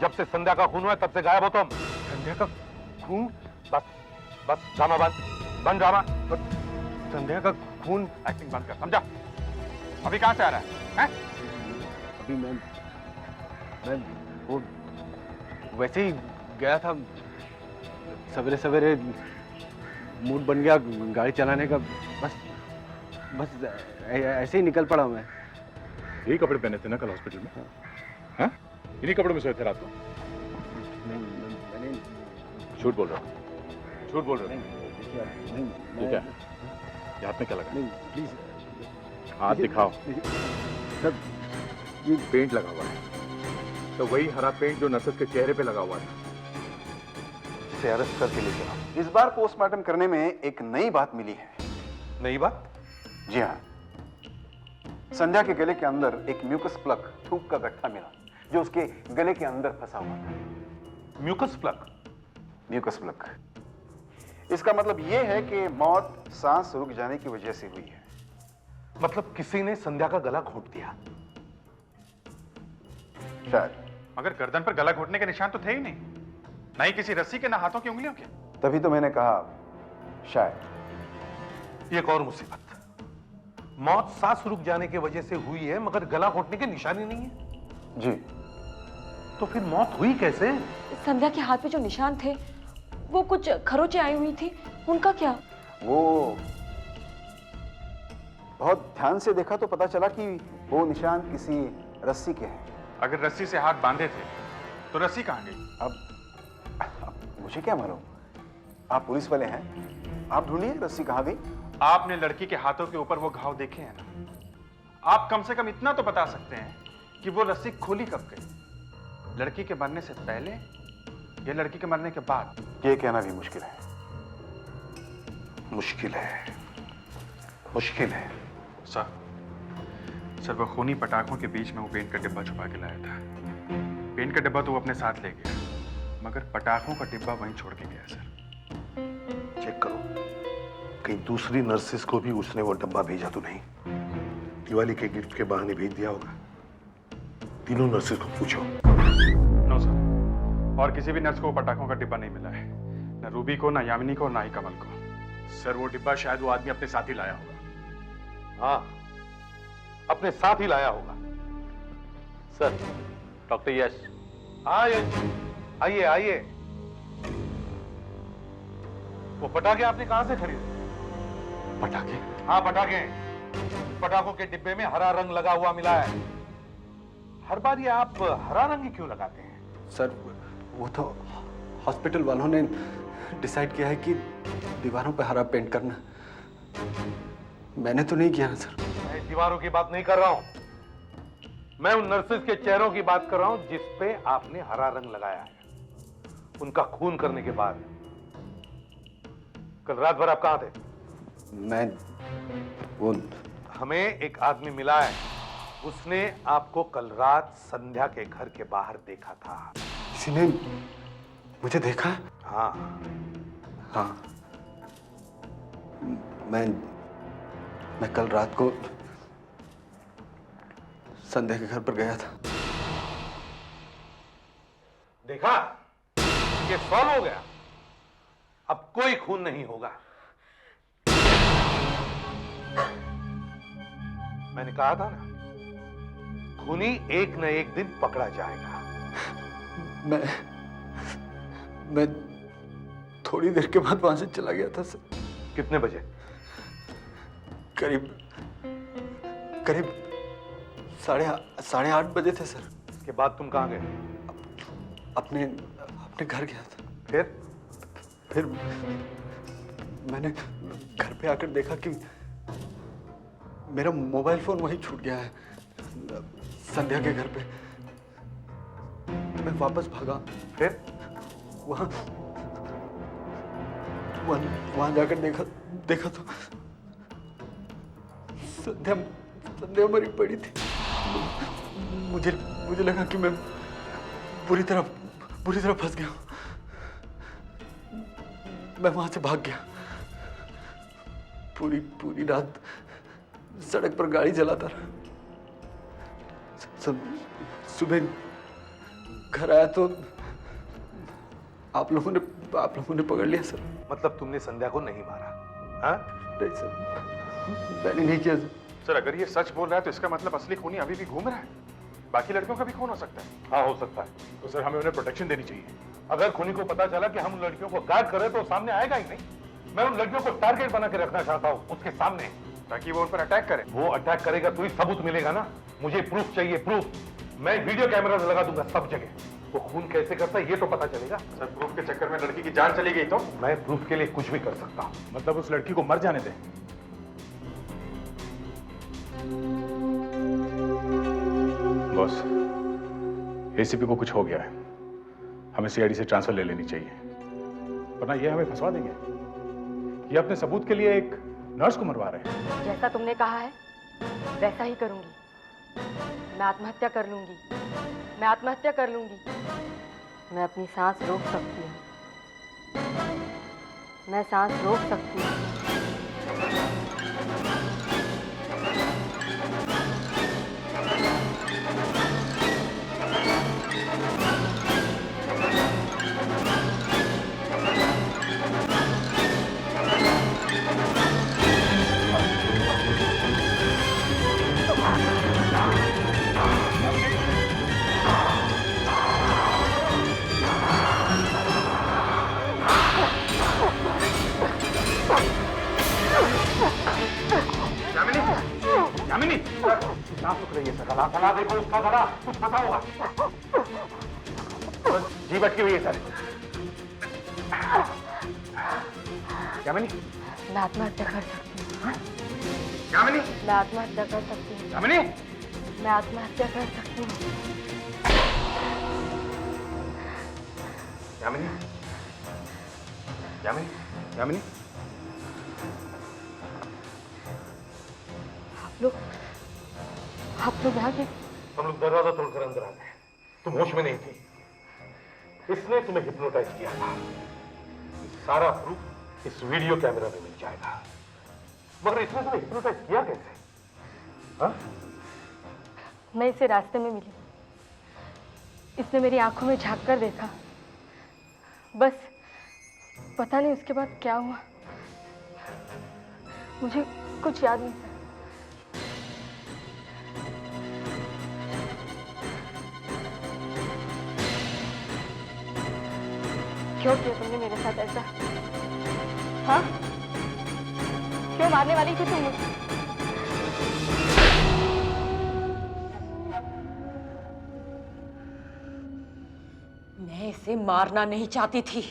जब से संध्या का खून हुआ तब से गायब हो तुम। संध्या का खून? बस ड्रामा बंद ड्रामा। संध्या का खून? एक्टिंग बंद कर, समझा? अभी कहाँ से आ रहा है? अभी मैं वो वैसे ही गया था, सवेरे सवेरे मूड बन गया गाड़ी चलाने का। बस ऐसे ही निकल पड़ा मैं। यही कपड़े पहने थे ना कल हॉस्पिटल में? हाँ? इन्हीं कपड़ों में सोए थे रात को? मैंने झूठ बोल रहा हूँ। झूठ बोल रहा हूँ। ये क्या? ये हाथ में क्या लगा? नहीं, प्लीज हाथ दिखाओ। सर, ये पेंट लगा हुआ है, तो वही हरा पेंट जो नर्सेस के चेहरे पे लगा हुआ था। इसे अरेस्ट करके ले चलो। इस बार पोस्टमार्टम करने में एक नई बात मिली है। नई बात? जी हाँ, संध्या के गले के अंदर एक म्यूकस प्लग, थूक का गट्ठा मिला, जो उसके गले के अंदर फंसा हुआ था। Mucus plug? Mucus plug. इसका मतलब यह है कि मौत सांस रुक जाने की वजह से हुई है। मतलब किसी ने संध्या का गला घोट दिया? शायद। मगर गर्दन पर गला घोटने के निशान तो थे ही नहीं, ना ही किसी रस्सी के, ना हाथों की उंगलियों के। तभी तो मैंने कहा शायद। एक और मुसीबत, मौत सांस रुक जाने की वजह से हुई है, मगर गला घोटने के निशान ही नहीं है। जी। तो फिर मौत हुई कैसे? संध्या के हाथ पे जो निशान थे, वो कुछ खरोंचें आई हुई थी, उनका क्या? वो बहुत ध्यान से देखा तो पता चला कि वो निशान किसी रस्सी के हैं। अगर रस्सी से हाथ बांधे थे तो रस्सी कहाँ गई? अब मुझे क्या मालूम, आप पुलिस वाले हैं, आप ढूंढिए रस्सी कहाँ गई। आपने लड़की के हाथों के ऊपर वो घाव देखे हैं ना? आप कम से कम इतना तो बता सकते हैं कि वो रस्सी खोली कब गई, लड़की के मरने से पहले या लड़की के मरने के बाद? ये कहना भी मुश्किल है। मुश्किल है। सर, वो खूनी पटाखों के बीच में वो पेंट का डिब्बा छुपा के लाया था। पेंट का डिब्बा तो वो अपने साथ ले गया, मगर पटाखों का डिब्बा वहीं छोड़ के गया सर। चेक करो, कहीं दूसरी नर्सेस को भी उसने वो डब्बा भेजा तो नहीं। दिवाली के गिफ्ट के बहाने भेज दिया होगा। तीनों नर्सेस को पूछो। नो सर, और किसी भी नर्स को पटाखों का डिब्बा नहीं मिला है, न रूबी को, न यामिनी को, ना ही कमल को। सर वो डिब्बा शायद वो आदमी अपने साथ ही लाया होगा। हाँ, अपने साथ ही लाया होगा। सर, डॉक्टर यश। हाँ यश, आइए आइए। वो पटाखे आपने कहां से खरीदे? पटाखे? हाँ पटाखे। पटाखों के डिब्बे में हरा रंग लगा हुआ मिला है। हर बार ये आप हरा रंग ही क्यों लगाते हैं? सर वो तो हॉस्पिटल वालों ने डिसाइड किया है कि दीवारों पे हरा पेंट करना। मैंने तो नहीं किया सर। मैं दीवारों की बात नहीं कर रहा हूं, मैं उन नर्सेस के चेहरों की बात कर रहा हूं जिस पे आपने हरा रंग लगाया है। उनका खून करने के बाद कल रात भर आप कहां थे? मैं वो हमें एक आदमी मिला है, उसने आपको कल रात संध्या के घर के बाहर देखा था। किसी ने मुझे देखा? हाँ हाँ, मैं कल रात को संध्या के घर पर गया था। देखा, ये सॉल्व हो गया। अब कोई खून नहीं होगा। मैंने कहा था ना, खूनी एक न एक दिन पकड़ा जाएगा। मैं थोड़ी देर के बाद वहां से चला गया था सर। कितने बजे? करीब 8:30 बजे थे सर। इसके बाद तुम कहां गए? अपने घर गया था। फिर मैंने घर पे आकर देखा कि मेरा मोबाइल फोन वहीं छूट गया है संध्या के घर पे। मैं वापस भागा। फिर वहां जाकर देखा तो संध्या मरी पड़ी थी। मुझे लगा कि मैं बुरी तरह फंस गया हूं। मैं वहां से भाग गया। पूरी रात सड़क पर गाड़ी चलाता रहा। सुबह घर आया तो आप लोगों ने पकड़ लिया सर। मतलब तुमने संध्या को नहीं मारा? हाँ? नहीं सर, मैंने नहीं किया सर, अगर ये सच बोल रहा है तो इसका मतलब असली खूनी अभी भी घूम रहा है। बाकी लड़कियों का भी खून हो सकता है। हाँ हो सकता है। तो सर हमें उन्हें प्रोटेक्शन देनी चाहिए। अगर खूनी को पता चला कि हम उन लड़कियों को गार्ड कर रहे तो सामने आएगा ही नहीं। मैं उन लड़कियों को टारगेट बना के रखना चाहता हूँ उसके सामने, ताकि वो उन पर अटैक करे। वो अटैक करेगा तो ही सबूत मिलेगा ना। मुझे प्रूफ चाहिए, प्रूफ। मैं वीडियो कैमरा लगा दूंगा सब जगह। वो खून कैसे करता है ये तो पता चलेगा। सर, प्रूफ के चक्कर में लड़की की जान चली गई तो? मैं प्रूफ के लिए कुछ भी कर सकता हूँ। मतलब उस लड़की को मर जाने दें। बॉस, एसीपी को कुछ हो गया है, हमें सीआईडी से ट्रांसफर ले लेनी चाहिए, वरना ये हमें फंसवा देंगे। ये अपने सबूत के लिए एक नर्स को मरवा रहे हैं। जैसा तुमने कहा है वैसा ही करूंगी। मैं आत्महत्या कर लूंगी। मैं अपनी सांस रोक सकती हूँ। मैं सांस रोक सकती हूँ। यामिनी, सांस रुक रही है सर। गला देखो उसका गला, कुछ फंसा होगा। जी अटकी हुई है सर। यामिनी, मैं आत्महत्या कर सकती हूँ। यामिनी, मैं आत्महत्या कर सकती हूँ। यामिनी, मैं आत्महत्या कर सकती हूँ। यामिनी, यामिनी, यामिनी, आप लोग आगे। हम लोग दरवाजा तोड़कर अंदर आ गए। तुम होश में नहीं थी। इसने तुम्हें हिप्नोटाइज किया था। सारा प्रूफ इस वीडियो कैमरा में मिल जाएगा। मगर इसने तुम्हें हिप्नोटाइज किया कैसे? हाँ? मैं इसे रास्ते में मिली, इसने मेरी आंखों में झांक कर देखा, बस पता नहीं उसके बाद क्या हुआ, मुझे कुछ याद नहीं। क्यों किया तुमने मेरे साथ ऐसा? हाँ, क्यों मारने वाली थी तुम मुझे? मैं इसे मारना नहीं चाहती थी,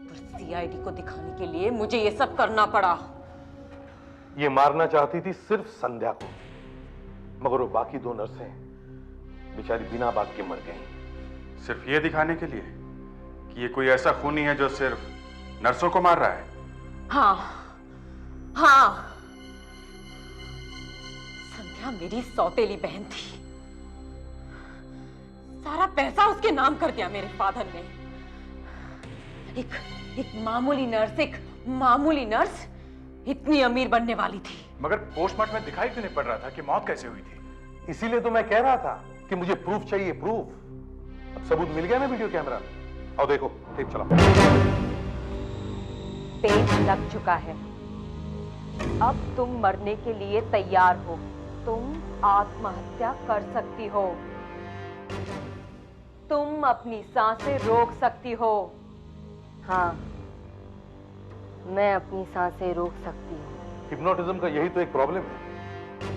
पर सीआईडी को दिखाने के लिए मुझे ये सब करना पड़ा। ये मारना चाहती थी सिर्फ संध्या को, मगर वो बाकी 2 नर्सें बेचारी बिना बात के मर गई। सिर्फ ये दिखाने के लिए कि ये कोई ऐसा खूनी है जो सिर्फ नर्सों को मार रहा है? हाँ, हाँ, संध्या मेरी सौतेली बहन थी। सारा पैसा उसके नाम कर दिया मेरे फादर ने। एक मामूली नर्स इतनी अमीर बनने वाली थी। मगर पोस्टमार्टम में दिखाई क्यों नहीं पड़ रहा था कि मौत कैसे हुई थी? इसीलिए तो मैं कह रहा था कि मुझे प्रूफ चाहिए, प्रूफ। अब सबूत मिल गया ना वीडियो कैमरा। और देखो, टेप चला। पेंच लग चुका है। अब तुम मरने के लिए तैयार हो। तुम आत्महत्या कर सकती हो। तुम अपनी सांसें रोक सकती हो। हाँ, मैं अपनी सांसें रोक सकती हूँ। हिप्नोटिज्म का यही तो एक प्रॉब्लम है।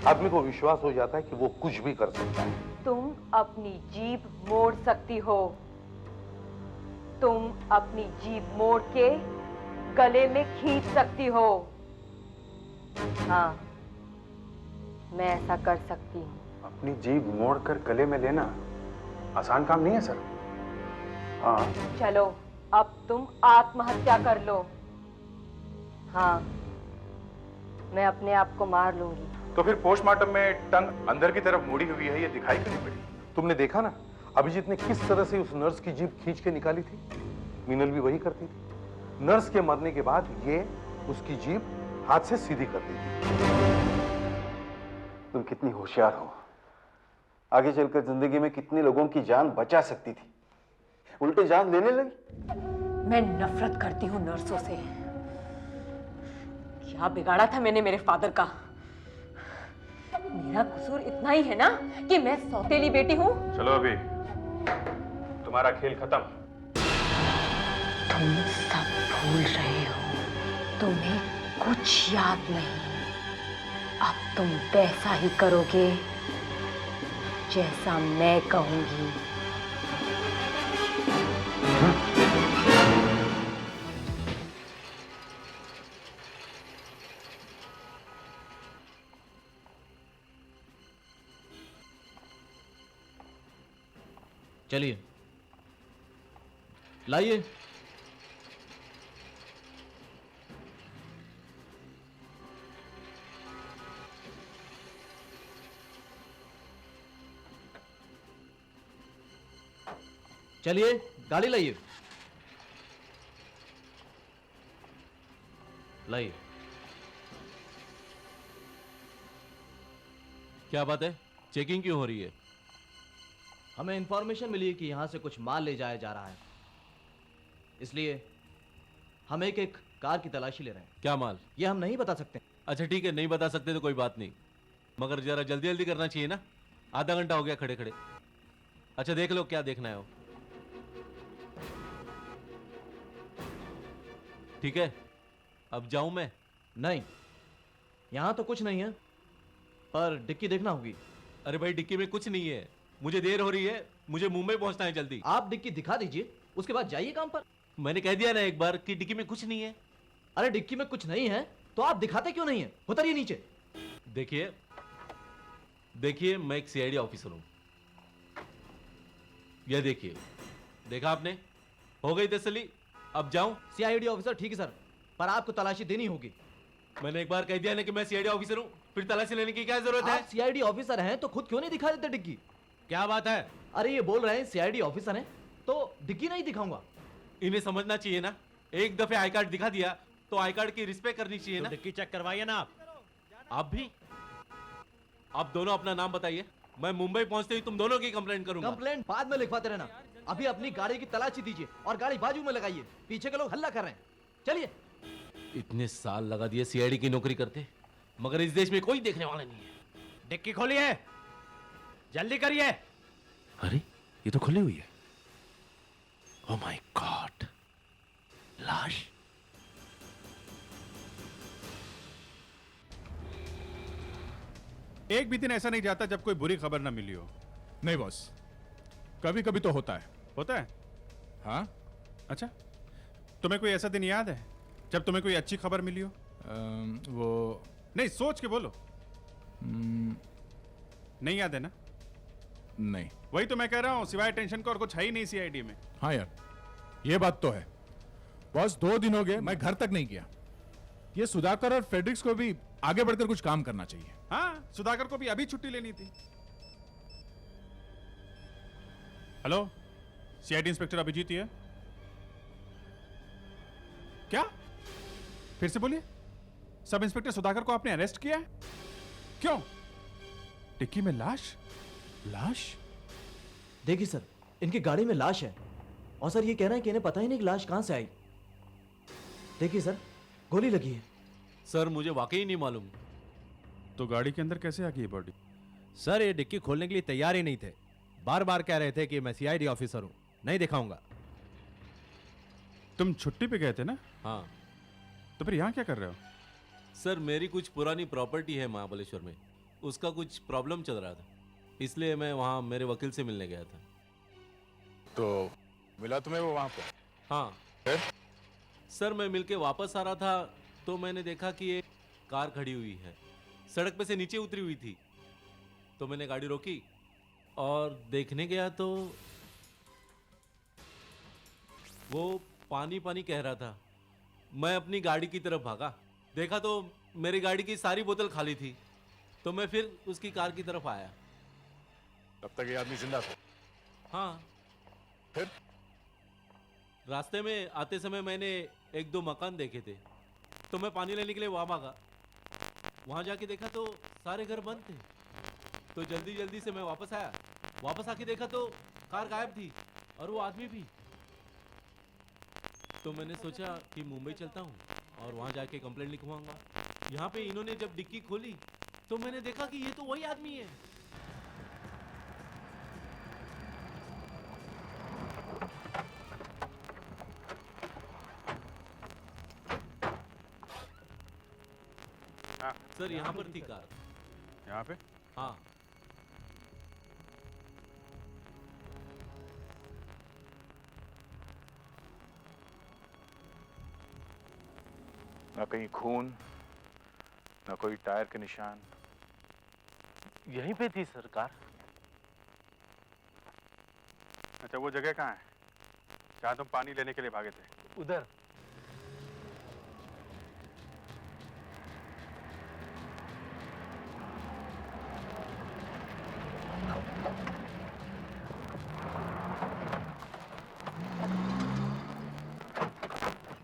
आदमी को विश्वास हो जाता है कि वो कुछ भी कर सकता है। तुम अपनी जीभ मोड़ सकती हो। तुम अपनी जीभ मोड़ के गले में खींच सकती हो। हाँ, मैं ऐसा कर सकती हूँ। अपनी जीभ मोड़कर गले में लेना आसान काम नहीं है सर। हाँ, चलो अब तुम आत्महत्या कर लो। हाँ, मैं अपने आप को मार लूंगी। तो फिर पोस्टमार्टम में टंग अंदर की तरफ मुड़ी हुई है, ये दिखाई क्यों नहीं पड़ी? तुमने देखा ना अभिजीत ने किस तरह से उस नर्स की जीभ खींच के निकाली थी। मीनल भी वही करती थी। नर्स के मरने के बाद ये उसकी जीभ हाथ से सीधी करती थी। तुम कितनी होशियार हो। आगे चलकर जिंदगी में कितने लोगों की जान बचा सकती थी, उल्टे जान लेने लगी। मैं नफरत करती हूँ नर्सों से। क्या बिगाड़ा था मैंने मेरे फादर का? मेरा कसूर इतना ही है ना कि मैं सौतेली बेटी हूँ। चलो अभी तुम्हारा खेल खत्म। तुम सब भूल रहे हो। तुम्हें कुछ याद नहीं। अब तुम वैसा ही करोगे जैसा मैं कहूंगी। चलिए, लाइए। चलिए, गाड़ी लाइए। लाइए। क्या बात है? चेकिंग क्यों हो रही है? हमें इंफॉर्मेशन मिली है कि यहां से कुछ माल ले जाया जा रहा है, इसलिए हम एक कार की तलाशी ले रहे हैं। क्या माल? ये हम नहीं बता सकते। अच्छा ठीक है, नहीं बता सकते तो कोई बात नहीं, मगर जरा जल्दी जल्दी करना चाहिए ना। आधा घंटा हो गया खड़े खड़े। अच्छा देख लो क्या देखना है वो। ठीक है, अब जाऊं मैं? नहीं, यहां तो कुछ नहीं है, पर डिक्की देखना होगी। अरे भाई डिक्की में कुछ नहीं है, मुझे देर हो रही है, मुझे मुंबई पहुंचना है जल्दी। आप डिक्की दिखा दीजिए, उसके बाद जाइए काम पर। मैंने कह दिया ना एक बार कि डिक्की में कुछ नहीं है। अरे डिक्की में कुछ नहीं है तो आप दिखाते क्यों नहीं है? उतरिए नीचे। देखिए देखिए, मैं एक सीआईडी ऑफिसर हूं। यह देखिए, देखा आपने? हो गई तसल्ली? अब जाऊं? सीआईडी ऑफिसर ठीक है सर, पर आपको तलाशी देनी होगी। मैंने एक बार कह दिया ना कि मैं सीआईडी ऑफिसर हूं, फिर तलाशी लेने की क्या जरूरत है? आप सीआईडी ऑफिसर हैं तो खुद क्यों नहीं दिखा देते डिक्की? क्या बात है? अरे ये बोल रहे हैं सीआईडी ऑफिसर हैं, तो डिक्की नहीं दिखाऊंगा। इन्हें समझना चाहिए ना, एक दफे आई कार्ड दिखा दिया तो आई कार्ड की रिस्पेक्ट करनी चाहिए ना। डिक्की चेक करवाइए ना आप भी। आप दोनों अपना नाम बताइए, मैं मुंबई पहुंचते ही तुम दोनों की कंप्लेंट करूंगा। कंप्लेंट बाद में लिखवाते रहना, अभी अपनी गाड़ी की तलाशी दीजिए और गाड़ी बाजू में लगाइए, पीछे के लोग हल्ला कर रहे हैं। चलिए। इतने साल लगा दिए सीआईडी की नौकरी करते, मगर इस देश में कोई देखने वाला नहीं है। डिक्की खोलिए, जल्दी करिए। अरे ये तो खुली हुई है। ओह माय गॉड, लाश। एक भी दिन ऐसा नहीं जाता जब कोई बुरी खबर ना मिली हो। नहीं बॉस, कभी कभी तो होता है। होता है? हाँ। अच्छा, तुम्हें कोई ऐसा दिन याद है जब तुम्हें कोई अच्छी खबर मिली हो? वो नहीं, सोच के बोलो। नहीं याद है ना? नहीं। वही तो मैं कह रहा हूं, सिवाय टेंशन को और कुछ है ही नहीं सीआईडी में। हाँ यार, ये बात तो है। बॉस 2 दिन हो गए मैं घर तक नहीं गया। ये सुधाकर और फ्रेडरिक्स को भी आगे बढ़कर कुछ काम करना चाहिए। हाँ, सुधाकर को भी अभी छुट्टी लेनी थी। हेलो, सीआईडी इंस्पेक्टर अभिजीत है? क्या? फिर से बोलिए। सब इंस्पेक्टर सुधाकर को आपने अरेस्ट किया है? क्यों? डिक्की में लाश? लाश? देखिए सर, इनकी गाड़ी में लाश है और सर ये कह रहे हैं कि इन्हें पता ही नहीं कि लाश कहां से आई। देखिए सर, गोली लगी है। सर मुझे वाकई नहीं मालूम। तो गाड़ी के अंदर कैसे आ गई बॉडी? सर ये डिक्की खोलने के लिए तैयार ही नहीं थे, बार बार कह रहे थे कि मैं सीआईडी ऑफिसर हूं, नहीं दिखाऊंगा। तुम छुट्टी पे गए थे ना? हाँ। तो फिर यहाँ क्या कर रहे हो? सर मेरी कुछ पुरानी प्रॉपर्टी है महाबलेश्वर में, उसका कुछ प्रॉब्लम चल रहा था, इसलिए मैं वहाँ मेरे वकील से मिलने गया था। तो मिला तुम्हें वो वहां पर? हाँ। सर मैं मिलके वापस आ रहा था तो मैंने देखा कि एक कार खड़ी हुई है, सड़क पे से नीचे उतरी हुई थी। तो मैंने गाड़ी रोकी और देखने गया तो वो पानी पानी कह रहा था। मैं अपनी गाड़ी की तरफ भागा, देखा तो मेरी गाड़ी की सारी बोतल खाली थी। तो मैं फिर उसकी कार की तरफ आया। तब तक ये आदमी जिंदा था? हाँ। फिर? रास्ते में आते समय मैंने 1-2 मकान देखे थे, तो मैं पानी लेने के लिए वहां भागा। वहां जाके देखा तो सारे घर बंद थे। तो जल्दी जल्दी से मैं वापस आया। वापस आके देखा तो कार गायब थी और वो आदमी भी। तो मैंने सोचा कि मुंबई चलता हूँ और वहां जाके कंप्लेंट लिखवाऊंगा। यहाँ पे इन्होंने जब डिक्की खोली तो मैंने देखा कि ये तो वही आदमी है। हाँ। सर यहाँ पर थी कार। यहाँ पे? हाँ। ना कहीं खून, ना कोई टायर के निशान। यहीं पे थी सरकार। अच्छा, वो जगह कहाँ है जहाँ तुम पानी लेने के लिए भागे थे? उधर।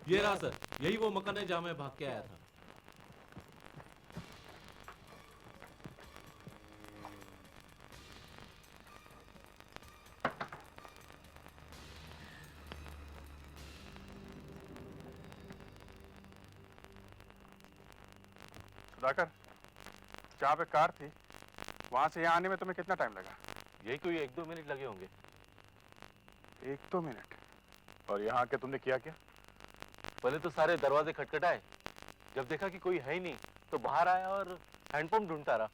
ये रहा सर, यही वो मकान है जहां मैं भाग के आया था। सुधाकर, जहाँ पे कार थी वहां से यहाँ आने में तुम्हें कितना टाइम लगा? यही कोई 1-2 मिनट लगे होंगे। 1-2 मिनट? और यहाँ आके तुमने किया क्या? पहले तो सारे दरवाजे खटखटाए, जब देखा कि कोई है ही नहीं तो बाहर आया और हैंडपंप ढूंढता रहा।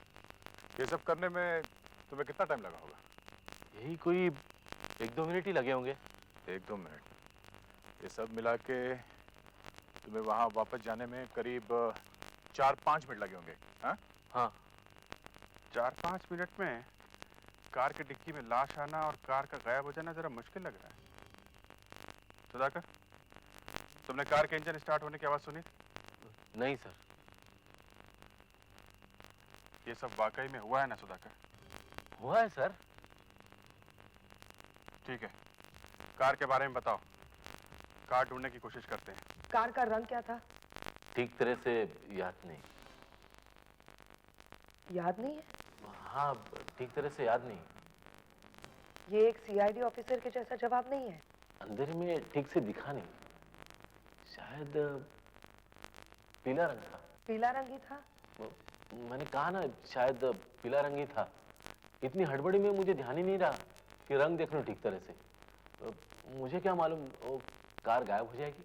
ये सब करने में तुम्हें कितना टाइम लगा होगा? यही कोई 1-2 मिनट ही लगे होंगे। 1-2 मिनट? ये सब मिला के तुम्हें वहां वापस जाने में करीब 4-5 मिनट लगे होंगे। हाँ हाँ। 4-5 मिनट में कार की डिक्की में लाश आना और कार का गायब हो जाना जरा मुश्किल लग रहा है। सुधाकर, तुमने कार के इंजन स्टार्ट होने की आवाज सुनी? नहीं सर। ये सब वाकई में हुआ है ना सुधाकर? हुआ है सर। ठीक है, कार के बारे में बताओ। कार ढूंढने की कोशिश करते हैं। कार का रंग क्या था? ठीक तरह से याद नहीं। याद नहीं है? हाँ, ठीक तरह से याद नहीं। ये एक सीआईडी ऑफिसर के जैसा जवाब नहीं है। अंधेरे में ठीक से दिखा नहीं। शायद पीला रंग था। पीला रंग ही था? मैंने कहा ना, शायद पीला रंग ही था। इतनी हड़बड़ी में मुझे ध्यान ही नहीं रहा कि रंग देख लो ठीक तरह से। मुझे क्या मालूम वो कार गायब हो जाएगी।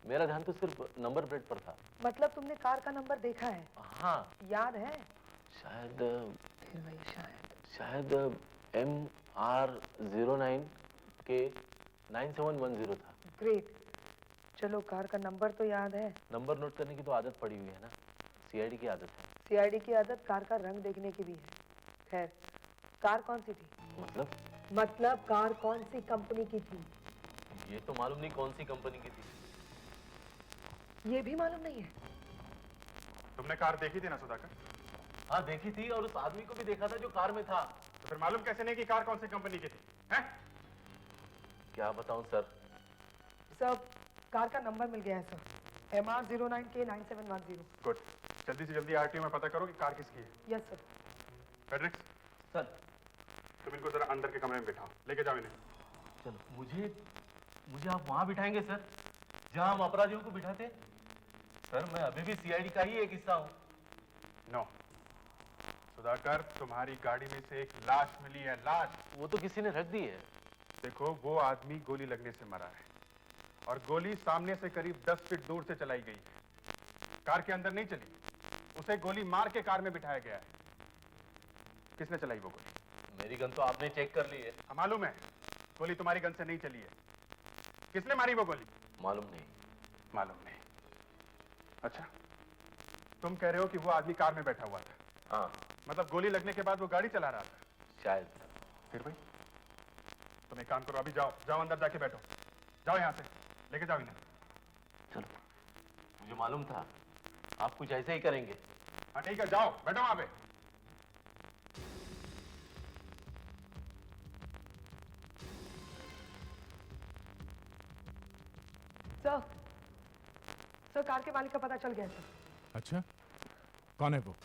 मेरा ध्यान तो सिर्फ नंबर प्लेट पर था। मतलब तुमने कार का नंबर देखा है? हाँ। याद है? शायद फिर वही शायद MR09 के 9710 था। ग्रेट। चलो, कार का नंबर तो याद है। नंबर नोट करने की तो आदत पड़ी हुई है ना, सीआईडी की आदत है। सीआईडी की आदत कार का रंग देखने की भी है। खैर, कार कौन सी थी? मतलब कार कौन सी कंपनी की थी? ये तो मालूम नहीं कौन सी कंपनी की थी। ये भी मालूम नहीं है। तुमने कार देखी थी ना सुधाकर? हाँ, देखी थी और उस आदमी को भी देखा था जो कार में था। तो फिर मालूम कैसे नहीं कि कार कौन सी कंपनी की थी? हैं? क्या बताऊं सर। सर, कार का नंबर मिल गया है सर। MR09 के 9710। गुड। जल्दी से जल्दी आरटीओ में पता करो कि कार किसकी है। Yes sir. फेडरिक्स, सर, तुम इनको जरा अंदर के कमरे में बिठाओ, लेके जाओ इन्हें। चलो, मुझे आप वहां बिठाएंगे सर, जहां हम अपराधियों को बिठाते। सर, मैं अभी भी सीआईडी का ही एक हिस्सा हूँ। नो सुधाकर, तुम्हारी गाड़ी में से एक लाश मिली है। लाश। वो तो किसी ने रख दी है। देखो, वो आदमी गोली लगने से मरा है और गोली सामने से करीब 10 फीट दूर से चलाई गई है। कार के अंदर नहीं चली, उसे गोली मार के कार में बिठाया गया है। किसने चलाई वो गोली? मेरी गन तो आपने चेक कर ली है। मालूम है, गोली तुम्हारी गन से नहीं चली है। किसने मारी वो गोली? मालूम नहीं। मालूम नहीं। अच्छा, तुम कह रहे हो कि वो आदमी कार में बैठा हुआ था? हाँ। मतलब गोली लगने के बाद वो गाड़ी चला रहा था? शायद। फिर भाई तुम एक काम करो, अभी जाओ अंदर जाके बैठो। जाओ यहाँ से, लेके जाओ इन्हें। चलो, मुझे मालूम था आप कुछ ऐसे ही करेंगे। हाँ ठीक है, जाओ बैठो वहां पे। सर, कार के मालिक का पता चल गया सर। अच्छा, कौन है वो?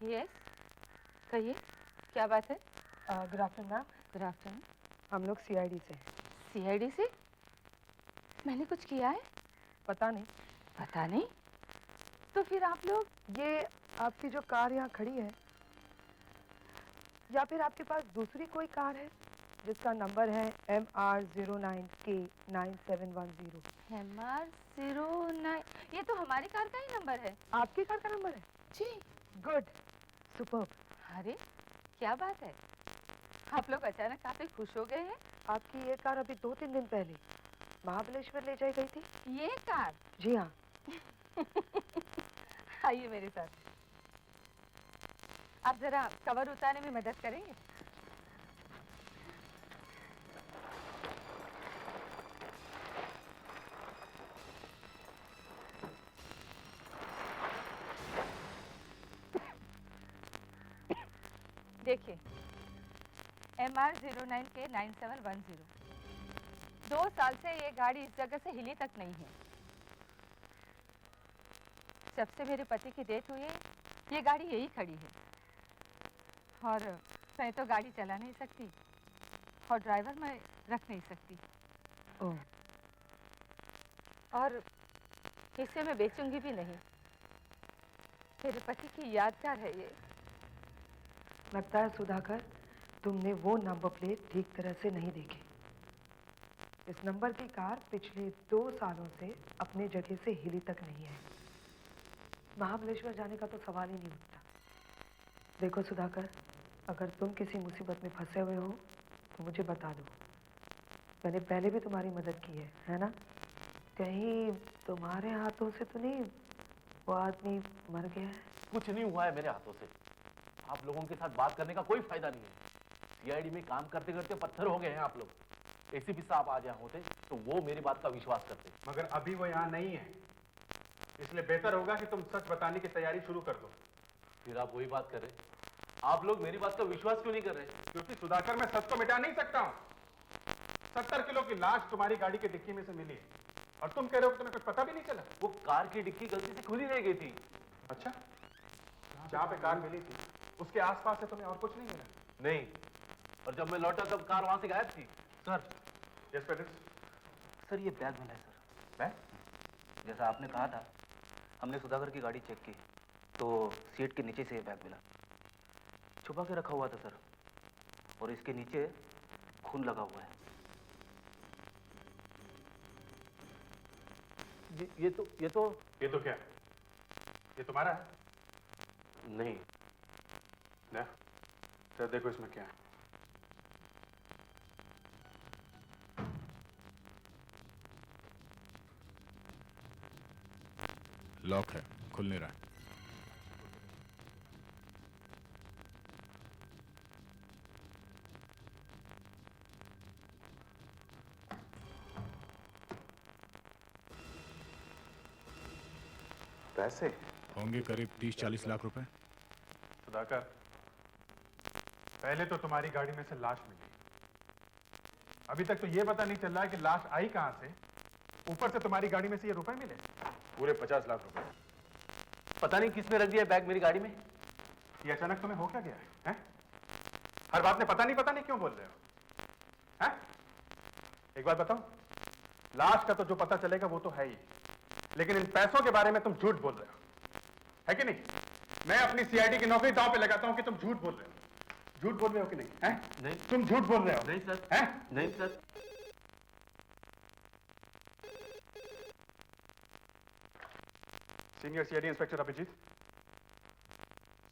यस, कहिए, क्या बात है? Good afternoon ma'am. Good afternoon. हम लोग सीआईडी से। सीआईडी से? मैंने कुछ किया है? पता नहीं। पता नहीं? तो फिर आप लोग? ये आपकी जो कार यहाँ खड़ी है, या फिर आपके पास दूसरी कोई कार है जिसका नंबर है MR09 के 9710? MR09? ये तो हमारी कार का ही नंबर है। आपकी कार का नंबर है? जी। Good, superb. अरे क्या बात है, आप लोग अचानक काफी खुश हो गए हैं। आपकी ये कार अभी 2-3 दिन पहले महाबलेश्वर ले जाई गई थी। ये कार? जी हाँ। आइए मेरे साथ, आप जरा कवर उतारने में मदद करेंगे? देखिए, MR09 के 9710। 2 साल से ये गाड़ी इस जगह से हिली तक नहीं है। जब से मेरे पति की डेथ हुई है, ये गाड़ी यही खड़ी है। और मैं तो गाड़ी चला नहीं सकती और ड्राइवर मैं रख नहीं सकती। ओह। और इसे मैं बेचूंगी भी नहीं। मेरे पति की यादगार है ये। लगता है सुधाकर, तुमने वो नंबर प्लेट ठीक तरह से नहीं देखी। इस नंबर की कार पिछले 2 सालों से अपने जगह से हिली तक नहीं है। महाबलेश्वर जाने का तो सवाल ही नहीं उठता। देखो सुधाकर, अगर तुम किसी मुसीबत में फंसे हुए हो तो मुझे बता दो। मैंने पहले भी तुम्हारी मदद की है ना? कहीं तुम्हारे हाथों से तो नहीं वो आदमी मर गया है? कुछ नहीं हुआ है मेरे हाथों से। आप लोगों के साथ बात करने का कोई फायदा नहीं है। सीआईडी में काम करते करते पत्थर हो गए हैं आप लोग। एसीपी साहब आ जाए होते तो वो मेरी बात का विश्वास करते। मगर अभी वो यहाँ नहीं है, इसलिए बेहतर होगा कि तुम सच बताने की तैयारी शुरू कर दो। फिर आप वही बात कर रहे हैं। आप लोग मेरी बात का विश्वास क्यों नहीं कर रहे? क्योंकि सुधाकर मैं सच को मिटा नहीं सकता हूँ। 70 किलो की लाश तुम्हारी गाड़ी की डिक्की में से मिली है और तुम कह रहे हो कि तुम्हें कुछ पता भी नहीं चला। वो कार की डिक्की गलती से खुली रह गई थी। अच्छा, जहाँ पे कार मिली थी उसके आसपास से तुम्हें और कुछ नहीं मिला? नहीं, और जब मैं लौटा तब कार वहां से गायब थी। Sir, yes पेट्रिस। सर ये बैग मिला है सर। बैग? जैसा आपने कहा था, हमने सुधाकर की गाड़ी चेक की तो सीट के नीचे से ये बैग मिला। छुपा के रखा हुआ था सर, और इसके नीचे खून लगा हुआ है। ये तो क्या? ये तुम्हारा है? नहीं। ले, तो देखो इसमें क्या है। लॉक है, खुल नहीं रहा। पैसे होंगे करीब 30-40 लाख रुपए। सुधाकर, पहले तो तुम्हारी गाड़ी में से लाश मिली, अभी तक तो ये पता नहीं चल रहा है कि लाश आई कहां से, ऊपर से तुम्हारी गाड़ी में से ये रुपए मिले पूरे 50 लाख रुपए। पता नहीं किसने रख दिया बैग मेरी गाड़ी में। ये अचानक तुम्हें हो क्या गया है? हर बात में पता नहीं क्यों बोल रहे हो? हैं? एक बात बताओ, लाश का तो जो पता चलेगा वो तो है ही, लेकिन इन पैसों के बारे में तुम झूठ बोल रहे हो, है कि नहीं? मैं अपनी सीआईडी की नौकरी दांव पे लगाता हूं कि तुम झूठ बोल रहे हो। झूठ बोल रहे हो कि नहीं? हैं? नहीं। तुम झूठ बोल रहे हो? नहीं सर। हैं? नहीं sir. Senior CID inspector Abhijeet.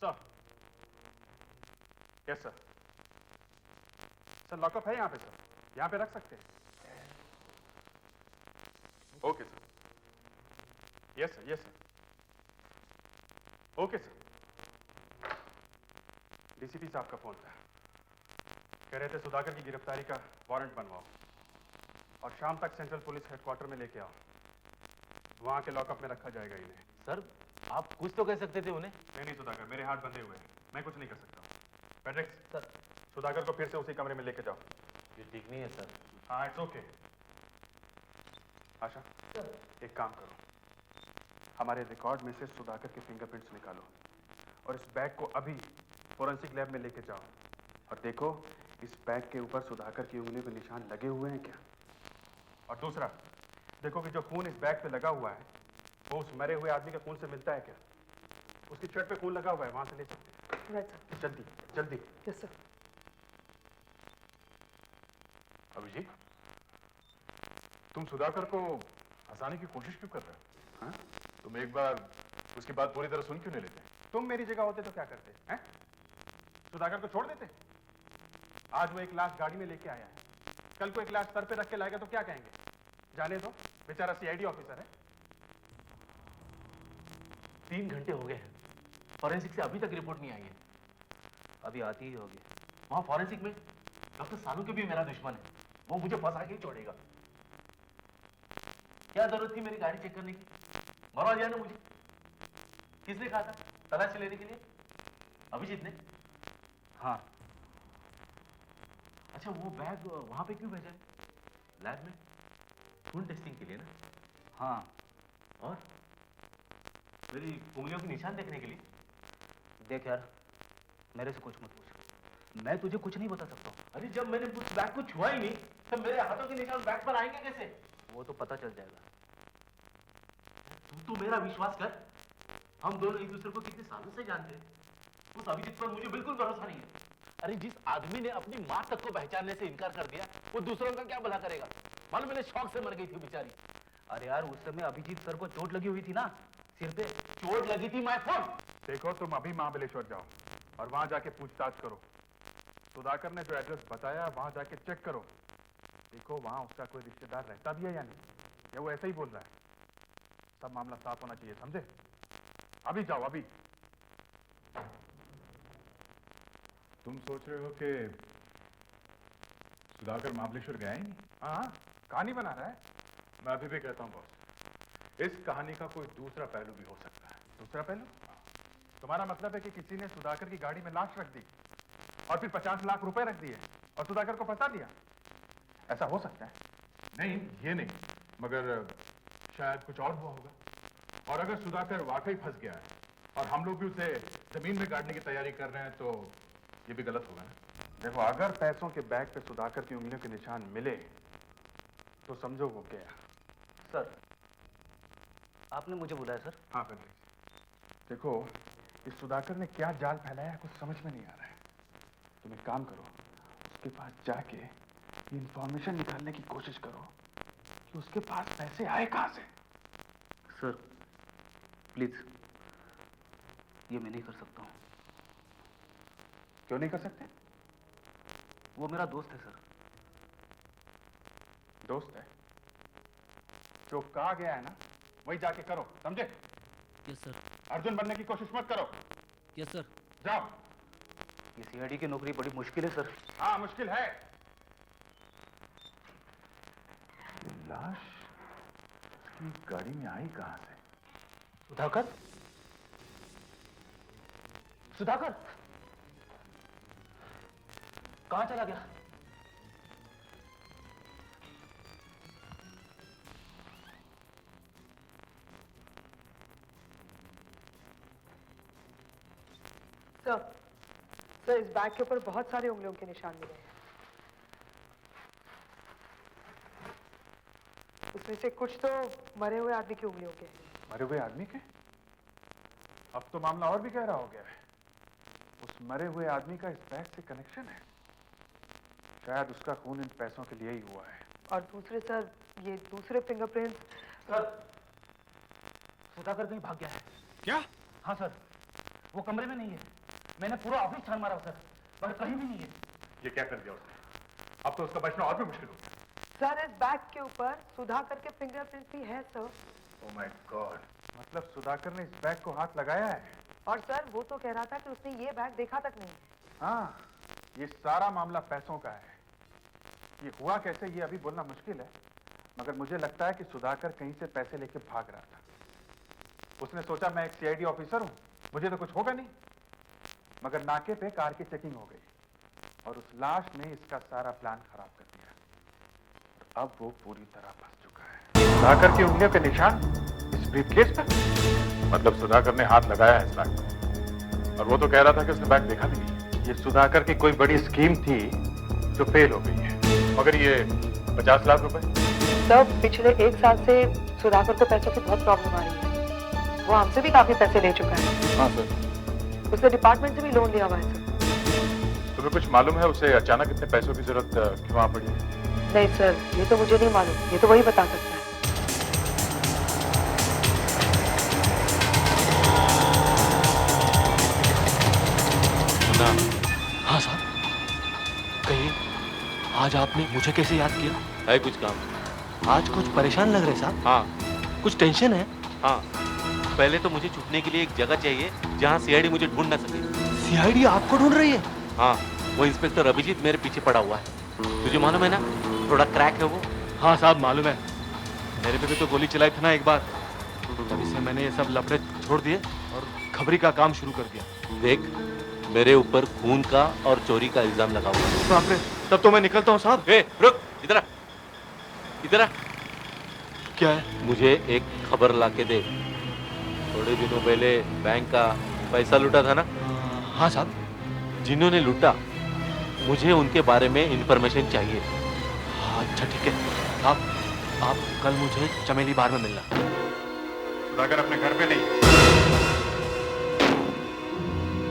Sir. Yes sir. Sir lockup है यहाँ पे सर, यहाँ पे रख सकते हैं। Okay sir. Yes sir, yes sir. Okay sir. DCP साहब का फोन था, कह रहे थे सुधाकर की गिरफ्तारी का वारंट बनवाओ और शाम तक सेंट्रल पुलिस हेडक्वार्टर में लेके आओ, वहां के लॉकअप में रखा जाएगा इन्हें। सर आप कुछ तो कह सकते थे उन्हें। नहीं सुधाकर, मेरे हाथ बंधे हुए हैं, मैं कुछ नहीं कर सकता। पेट्रिक्स सर, सुधाकर को फिर से उसी कमरे में लेके जाओ। ये ठीक नहीं है सर। हाँ इट्स ओके। आशा एक काम करो, हमारे रिकॉर्ड में से सुधाकर के फिंगरप्रिंट्स निकालो और इस बैग को अभी फोरेंसिक लैब में लेके जाओ और देखो इस बैग के ऊपर सुधाकर की उंगलियों के निशान लगे हुए हैं क्या। और दूसरा देखो कि जो खून इस बैग पे लगा हुआ है वो उस मरे हुए आदमी के खून से मिलता है क्या। उसकी शर्ट पे खून लगा हुआ है, वहां से ले सकते हैं। Right sir. जल्दी जल्दी। Yes sir. अभिजीत, तुम सुधाकर को फंसाने की कोशिश क्यों कर रहे हो? हाँ? तुम एक बार उसकी बात पूरी तरह सुन क्यों नहीं लेते? तुम मेरी जगह होते तो क्या करते हैं? सुधाकर को छोड़ देते? आज वो एक लाश गाड़ी में लेके आया है, कल को एक लाश सर पे रख के लाएगा तो क्या कहेंगे? जाने दो, बेचारा सीआईडी ऑफिसर है। 3 घंटे हो गए, फॉरेंसिक से अभी तक रिपोर्ट नहीं आई है। अभी आती ही होगी। वहां फॉरेंसिक में डॉक्टर सानू के भी मेरा दुश्मन है, वो मुझे फंसा के ही छोड़ेगा। क्या जरूरत थी मेरी गाड़ी चेक करने की? मरवा दिया ना मुझे। किसने कहा था तलाशी लेने के लिए? अभिजीत ने। हाँ। अच्छा वो बैग वहां पे क्यों भेजा है? लैब में खून टेस्टिंग के लिए ना? हाँ। और मेरी उंगलियों के निशान देखने के लिए? देख यार, मेरे से कुछ मत पूछ, मैं तुझे कुछ नहीं बता सकता हूँ। अरे जब मैंने उस बैग को छुआ ही नहीं तो मेरे हाथों के निशान बैग पर आएंगे कैसे? वो तो पता चल जाएगा। तू मेरा विश्वास कर, हम दोनों एक दूसरे को कितने सालों से जानते हैं। उस अभिजीत पर मुझे बिल्कुल भरोसा नहीं है। अरे जिस आदमी ने अपनी माँ तक को पहचानने से इनकार कर दिया वो दूसरों का क्या भला करेगा? मालूम मेरे शौक से मर गई थी बेचारी। अरे यार उस समय अभिजीत सर को चोट लगी हुई थी ना, सिर पे चोट लगी थी। My fault. देखो तुम अभी महाबलेश्वर जाओ और वहां जाके पूछताछ करो। सुधाकर ने जो एड्रेस बताया वहां जाके चेक करो, देखो वहां उसका कोई रिश्तेदार रहता भी है या नहीं, या वो ऐसे ही बोल रहा है। सब मामला साफ होना चाहिए, समझे? अभी जाओ अभी। तुम सोच रहे हो कि सुधाकर महाबलेश्वर गया ही नहीं। हाँ, कहानी बना रहा है। मैं अभी भी कहता हूँ बॉस, इस कहानी का कोई दूसरा पहलू भी हो सकता है। दूसरा पहलू? तुम्हारा मतलब है कि किसी ने सुधाकर की गाड़ी में लाश रख दी और फिर 50 लाख रुपए रख दिए और सुधाकर को फंसा दिया? ऐसा हो सकता है? नहीं, ये नहीं, मगर शायद कुछ और हुआ होगा। और अगर सुधाकर वाकई फंस गया है और हम लोग भी उसे जमीन में गाड़ने की तैयारी कर रहे हैं तो ये भी गलत होगा ना। देखो, अगर पैसों के बैग पे सुधाकर की उंगलियों के निशान मिले तो समझो वो गया। सर, आपने मुझे बुलाया सर? हाँ फैमिली, देखो इस सुधाकर ने क्या जाल फैलाया है कुछ समझ में नहीं आ रहा है। तुम एक काम करो, उसके पास जाके इंफॉर्मेशन निकालने की कोशिश करो कि उसके पास पैसे आए कहां से। सर प्लीज, ये मैं नहीं कर सकता हूँ। क्यों नहीं कर सकते? वो मेरा दोस्त है सर। दोस्त है? जो कहा गया है ना वही जाके करो, समझे? Yes sir. अर्जुन बनने की कोशिश मत करो। Yes sir. जाओ। ये सीआईडी की नौकरी बड़ी मुश्किल है सर। हाँ, मुश्किल है। ये लाश की गाड़ी में आई कहां से? सुधाकर? सुधाकर कहां चला गया? सर, इस बैग के ऊपर बहुत सारे उंगलियों के निशान मिले हैं। उसमें से कुछ तो मरे हुए आदमी की उंगलियों के हैं। मरे हुए आदमी के? अब तो मामला और भी गहरा हो गया है। उस मरे हुए आदमी का इस बैग से कनेक्शन है। शायद उसका खून इन पैसों के लिए ही हुआ है। और दूसरे सर, ये दूसरे फिंगरप्रिंट्स। सर, सुधाकर कहीं भाग गया है। क्या? हाँ सर, वो कमरे में नहीं है। मैंने पूरा ऑफिस छान मारा सर, पर कहीं भी नहीं है। ये क्या कर दिया उसने? अब तो उसका बचना और भी मुश्किल होगा। सर, इस बैग के ऊपर सुधाकर के फिंगरप्रिंट भी है सर। ओह माय गॉड, मतलब सुधाकर ने इस बैग को हाथ लगाया है। और सर, वो तो कह रहा था कि उसने ये बैग देखा तक नहीं। हाँ, ये सारा मामला पैसों का है। ये हुआ कैसे ये अभी बोलना मुश्किल है, मगर मुझे लगता है कि सुधाकर कहीं से पैसे लेके भाग रहा था। उसने सोचा मैं एक सीआईडी ऑफिसर हूं, मुझे तो कुछ होगा नहीं। मगर नाके पे कार की चेकिंग हो गई और उस लाश ने इसका सारा प्लान खराब कर दिया। और अब वो पूरी तरह फंस चुका है। सुधाकर की उंगलियों के निशान इस ब्रीफकेस पर? मतलब सुधाकर ने हाथ लगाया है इस बैग पर, और वो तो कह रहा था कि उसने बैग देखा भी नहीं। ये सुधाकर की कोई बड़ी स्कीम थी जो फेल हो गई है। मगर ये 50 लाख रुपए? सर, पिछले 1 साल से सुधाकर को पैसों की बहुत प्रॉब्लम आ रही है। वो हमसे भी काफी पैसे ले चुका है। हाँ सर। उसने डिपार्टमेंट से भी लोन लिया हुआ है सर। तुम्हें कुछ मालूम है उसे अचानक इतने पैसों की जरूरत क्यों आ पड़ी? नहीं सर, ये तो मुझे नहीं मालूम। ये तो वही बता सकता है। हाँ साहब, कहिए, आज आपने मुझे कैसे याद किया? है कुछ काम? आज कुछ परेशान लग रहे साहब। हाँ, कुछ टेंशन है? हाँ, पहले तो मुझे छुपने के लिए एक जगह चाहिए जहाँ सीआईडी मुझे ढूंढ ना सके। सीआईडी आपको ढूंढ रही है? हाँ, वो इंस्पेक्टर अभिजीत मेरे पीछे पड़ा हुआ है। तुझे मालूम है ना, थोड़ा क्रैक है वो। हाँ साहब, मालूम है। मेरे पे भी तो गोली चलाई थी ना एक बार, तभी से मैंने ये सब लफड़े छोड़ दिए और खबरी का काम शुरू कर दिया। देख, मेरे ऊपर खून का और चोरी का इल्जाम लगा हुआ है। बाप रे, तब तो मैं निकलता हूँ साहब। रुक, इधर आ, इधर आ। क्या है? मुझे एक खबर लाके दे। थोड़े दिनों पहले बैंक का पैसा लूटा था ना? हाँ साहब। जिन्होंने लूटा, मुझे उनके बारे में इंफॉर्मेशन चाहिए। अच्छा ठीक है आप कल मुझे चमेली बार में मिलना। सुधाकर अपने घर पे नहीं,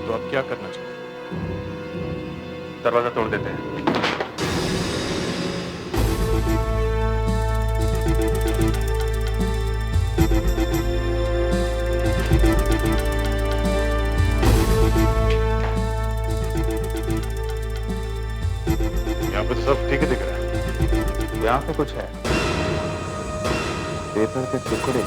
तो अब क्या करना चाहिए? दरवाजा तोड़ देते हैं। यहाँ पे तो सब ठीक दिख रहा है। यहाँ पे कुछ है, पेपर के टुकड़े।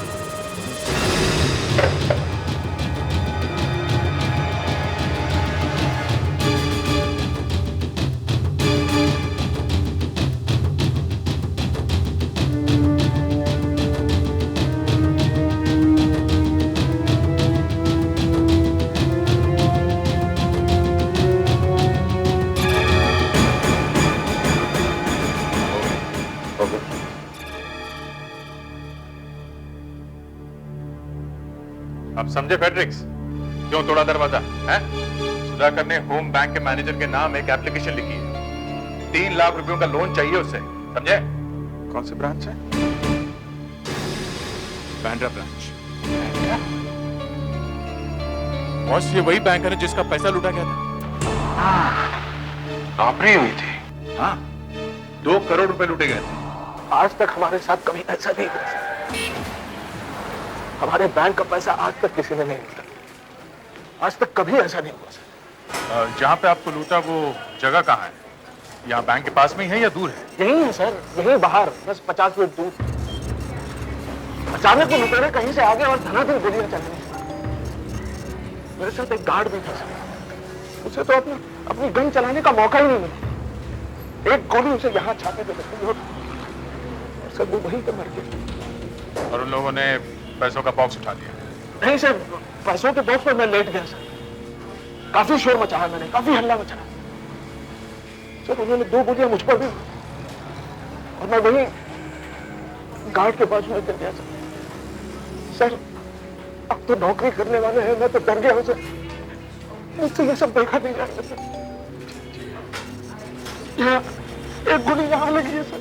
अब समझे फेड्रिक्स? क्यों तोड़ा दरवाजा है? सुधाकर ने होम बैंक के मैनेजर के नाम एक एप्लीकेशन लिखी है। 3 लाख रुपयों का लोन चाहिए उससे, समझे? कौन सी ब्रांच है? बैंड्रा ब्रांच। बॉस, ये वही बैंक है ना जिसका पैसा लूटा गया था? नौकरी हुई थी। हाँ, 2 करोड़ रुपए लूटे गए थे। आज तक हमारे साथ कभी ऐसा नहीं हुआ सर। हमारे बैंक का पैसा आज तक किसी ने नहीं लूटा। आज तक कभी ऐसा नहीं हुआ सर। जहाँ पे आपको लूटा वो जगह कहाँ है? यहाँ बैंक के पास में ही है या दूर है? यही है सर, यही बाहर, बस 50 मिनट दूर। अचानक वो लुटेरे कहीं से आ गए और धनाधन गोलियां चलने। मेरे साथ एक गार्ड भी था सर। उसे तो अपनी गन चलाने का मौका ही नहीं मिला। एक गोली उसे यहाँ छाते पे लगी और सर वो वहीं पे मर गया। और उन लोगों ने पैसों का बॉक्स उठा लिया? नहीं सर, पैसों के बॉक्स पर मैं लेट गया सर। काफी शोर मचाया मैंने, काफी हल्ला मचाया सर। उन्होंने 2 गोलियां मुझ पर भी और मैं वहीं गार्ड के बाजू में गिर गया सर। अब तो नौकरी करने वाले हैं, मैं तो डर गया हूं सर। मुझसे ये सब देखा नहीं जाएगा सर। यहाँ एक गोली यहाँ लगी है सर,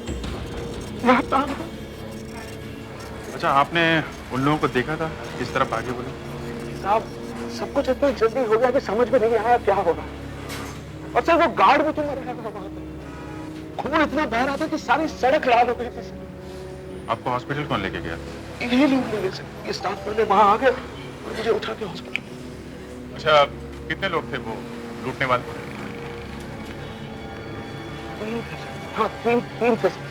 यहाँ टांग में। अच्छा, आपने उन लोगों को देखा था किस तरफ भागे बोले? साहब, सब कुछ इतना जल्दी हो गया कि समझ में नहीं आया क्या होगा। और सर वो गार्ड भी तो मर रहा था वहां पे। खून इतना बह रहा था कि सारी सड़क लाल हो गई थी सर। आपको हॉस्पिटल कौन लेके गया? यही लोग मिले सर। ये स्टाफ वाले वहां आ गए और मुझे उठा के हॉस्पिटल। अच्छा, कितने लोग थे वो लूटने वाले? 3 थे सर। हाँ, 3 थे सर।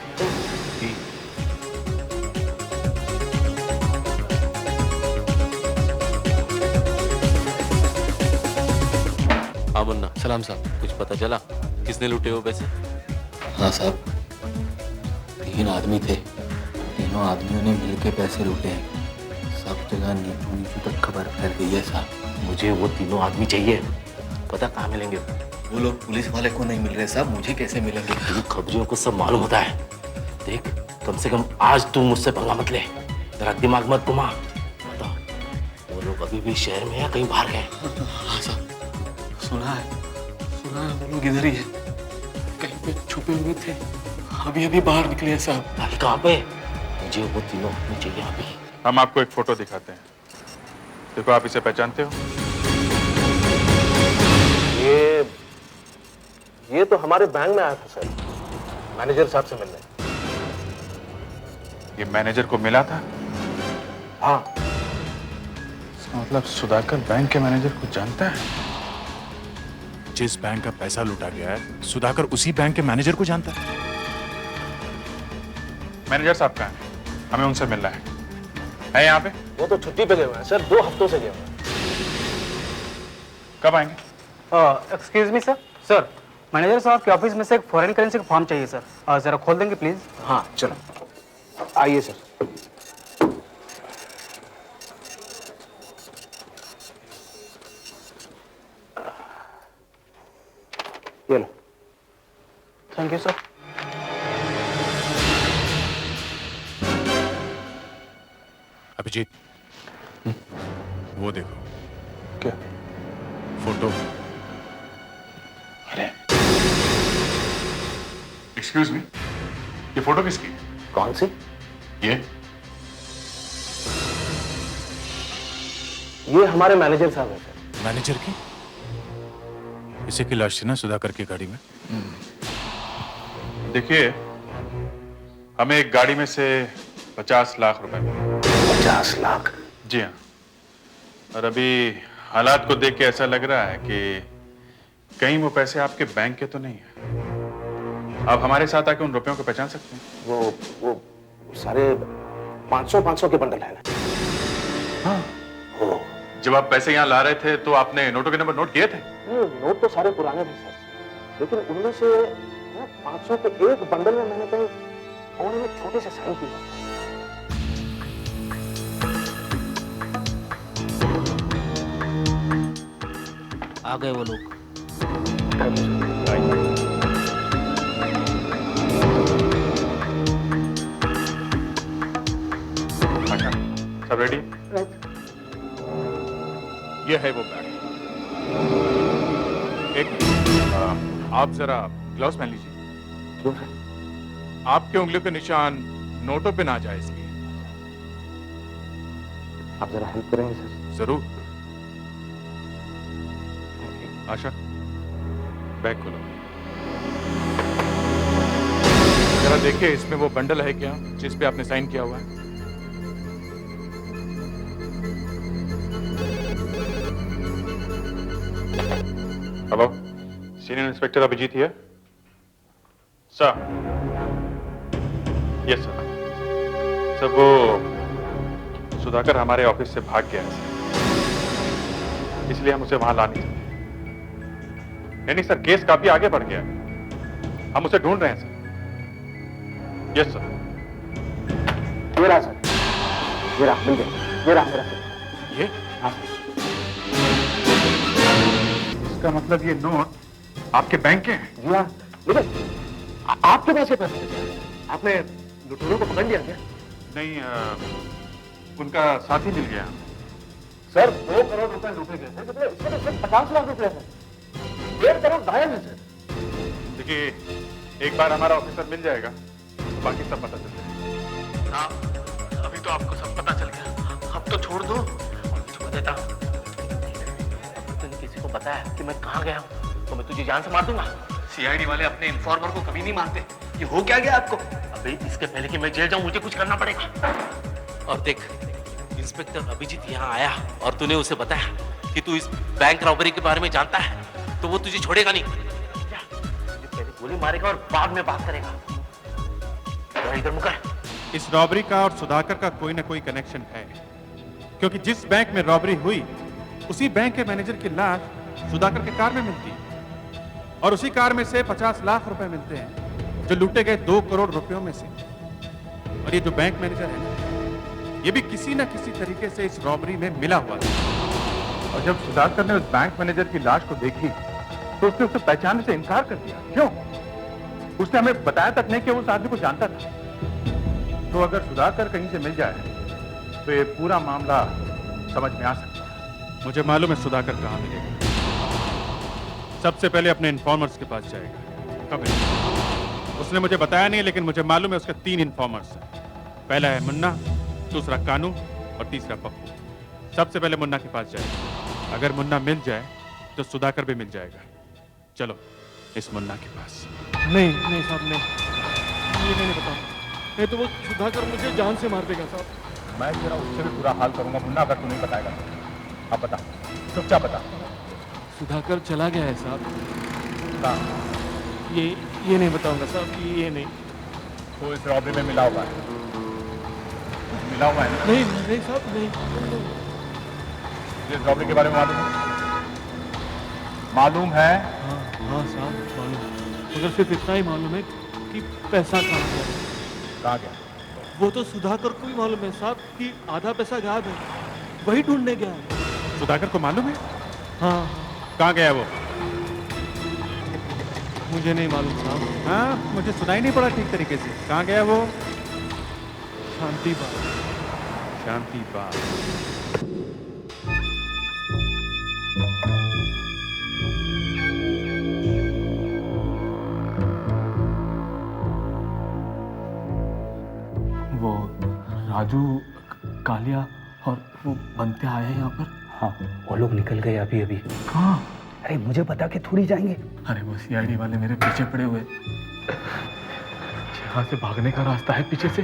हाँ मुन्ना, सलाम साहब। कुछ पता चला किसने लूटे वो पैसे? हाँ साहब, 3 आदमी थे। तीनों आदमियों ने मिलकर पैसे लूटे हैं। सब जगह नीचू नीचू तक खबर फैल गई है साहब। मुझे वो तीनों आदमी चाहिए। पता कहाँ मिलेंगे? वो लोग पुलिस वाले को नहीं मिल रहे साहब, मुझे कैसे मिलेंगे? तू खबरियों को सब मालूम होता है। देख, कम से कम आज तू मुझसे पंगा मत ले। तेरा दिमाग मत घुमा। बता, वो लोग अभी भी शहर में या कहीं बाहर गए? हाँ साहब, सुना है वो लोग इधर ही है, कहीं पे छुपे हुए थे। अभी बाहर निकले हैं साहब। अभी कहाँ पे? मुझे वो तीनों आदमी चाहिए अभी। हम आपको एक फोटो दिखाते हैं, देखो आप इसे पहचानते हो? ये तो हमारे बैंक में आया था सर, मैनेजर साहब से मिलने। ये मैनेजर को मिला था? हाँ। इसका मतलब सुधाकर बैंक के मैनेजर को जानता है? जिस बैंक का पैसा लूटा गया है, सुधाकर उसी बैंक के मैनेजर को जानता है। मैनेजर साहब कहाँ हैं? हमें उनसे मिलना है यहाँ पे? वो तो छुट्टी पे गए हुए हैं सर, 2 हफ्तों से गए हुए हैं। कब आएंगे? Excuse me sir. Sir, manager साहब के ऑफिस में से एक फॉरेन करेंसी का फॉर्म चाहिए सर। जरा खोल देंगे प्लीज? हाँ चलो, आइए सर। ये लो। Thank you sir. अभिजीत, वो देखो। क्या? फोटो। अरे, एक्सक्यूज मी, ये फोटो किसकी? कौन सी? ये हमारे मैनेजर साहब हैं सर। मैनेजर की? इसी की लाश थी ना सुधाकर की गाड़ी में? देखिए, हमें एक गाड़ी में से 50 लाख रुपए मिले। 50 लाख? जी हाँ। और अभी हालात को देख के ऐसा लग रहा है कि कहीं वो पैसे आपके बैंक के तो नहीं है। आप हमारे साथ आके उन रुपयों को पहचान सकते हैं? वो सारे 500 के बंडल है ना? हाँ। जब आप पैसे यहाँ ला रहे थे तो आपने नोटों के नंबर नोट किए थे? नोट तो सारे पुराने थे सर, लेकिन उनमें से 500 के एक बंडल में मैंने कहीं कोने में छोटे से साइन किया। आ गए वो लोग। अच्छा, सब रेडी? ये है वो बैग। आप जरा ग्लव्स पहन लीजिए। क्यों? आपके उंगलियों के निशान नोटों पे ना जाए इसलिए। आप जरा हेल्प करेंगे सर? जरूर। आशा, बैग खोलो। जरा देखिए इसमें वो बंडल है क्या जिस पे आपने साइन किया हुआ है? Hello, senior inspector Abhijeet here. Sir, yes sir. Sir वो सुधाकर हमारे ऑफिस से भाग गया है सर, इसलिए हम उसे वहां ला नहीं सकते। नहीं सर, केस काफी आगे बढ़ गया है, हम उसे ढूंढ रहे हैं सर। Yes sir. ये रहा सर, ये रहा, मिल गया, ये रहा मेरा सर। ये? हाँ। इसका मतलब ये नोट आपके बैंक के हैं? जी हाँ, लेकिन आपके पास ये पैसे कैसे आए? आपने लुटेरों को पकड़ लिया क्या? नहीं, उनका साथी मिल गया। सर 2 करोड़ रुपए लूटे गए थे, कितने? इसमें तो सिर्फ 50 लाख रुपए हैं। 1.5 करोड़ गायब है सर। देखिए, एक बार हमारा ऑफिसर मिल जाएगा तो बाकी सब पता चल जाएगा। साहब, अभी तो आपको सब पता चल गया, अब तो छोड़ दो। छोड़ देता, तूने किसी को बताया कि मैं कहाँ गया हूँ तो मैं तुझे जान से मार दूंगा। सीआईडी वाले अपने इन्फॉर्मर को कभी नहीं मानते। ये हो क्या गया आपको? अबे इसके पहले कि मैं जेल जाऊं मुझे कुछ करना पड़ेगा। और देख, इंस्पेक्टर अभिजीत यहाँ आया और तूने उसे बताया कि तू इस बैंक रॉबरी के बारे में जानता है तो वो तुझे छोड़ेगा नहीं। क्या? पहले गोली मारेगा और बाद में बात करेगा। इधर मुकर। इस रॉबरी का और सुधाकर का कोई ना कोई कनेक्शन है, क्योंकि जिस बैंक में रॉबरी हुई उसी बैंक के मैनेजर की लाश सुधाकर के कार में मिलती है और उसी कार में से 50 लाख रुपए मिलते हैं जो लूटे गए 2 करोड़ रुपयों में से। और ये जो बैंक मैनेजर है ना, ये भी किसी ना किसी तरीके से इस रॉबरी में मिला हुआ था। और जब सुधाकर ने उस बैंक मैनेजर की लाश को देखी तो उसने उसे पहचानने से इनकार कर दिया। क्यों? उसने हमें बताया तक नहीं कि वो उस आदमी को जानता था। तो अगर सुधाकर कहीं से मिल जाए तो ये पूरा मामला समझ में आ सकता है। मुझे मालूम है सुधाकर कहाँ मिलेगा। सबसे पहले अपने इन्फॉर्मर्स के पास जाएगा। कब? उसने मुझे बताया नहीं, लेकिन मुझे मालूम है उसके 3 इन्फॉर्मर्स हैं। पहला है मुन्ना, दूसरा कानू और तीसरा पप्पू। सबसे पहले मुन्ना के पास जाएगा। अगर मुन्ना मिल जाए तो सुधाकर भी मिल जाएगा। चलो इस मुन्ना के पास। नहीं नहीं साहब, नहीं, ये नहीं बताओ, नहीं तो वो सुधाकर मुझे जान से मार देगा साहब। मैं तेरा उससे भी बुरा हाल करूंगा मुन्ना, अगर तू नहीं बताएगा तो। अब बता, चुपचाप बता। सुधाकर चला गया है साहब। ये नहीं बताऊंगा साहब, ये नहीं। तो इस रॉबरी में मिला हुआ है? मिला हुआ है ना? नहीं नहीं साहब, नहीं। इस रॉबरी के बारे में मालूम है? हाँ साहब मालूम, मगर सिर्फ इतना ही मालूम है कि पैसा कहाँ गया। कहाँ गया? वो तो सुधाकर को भी मालूम है साहब कि आधा पैसा गायब है, वही ढूंढने गया है। सुधाकर को मालूम है? हाँ। कहाँ गया वो? मुझे नहीं मालूम साहब। हाँ, मुझे सुनाई नहीं पड़ा ठीक तरीके से। कहाँ गया वो? शांति बाग। शांति बाग। वो राजू, कालिया और वो बनते आए हैं यहाँ पर। हाँ, वो लोग निकल गए अभी अभी। कहाँ? अरे मुझे बता के थोड़ी जाएंगे। अरे वो सीआईडी वाले मेरे पीछे पड़े हुए। यहाँ से भागने का रास्ता है पीछे से।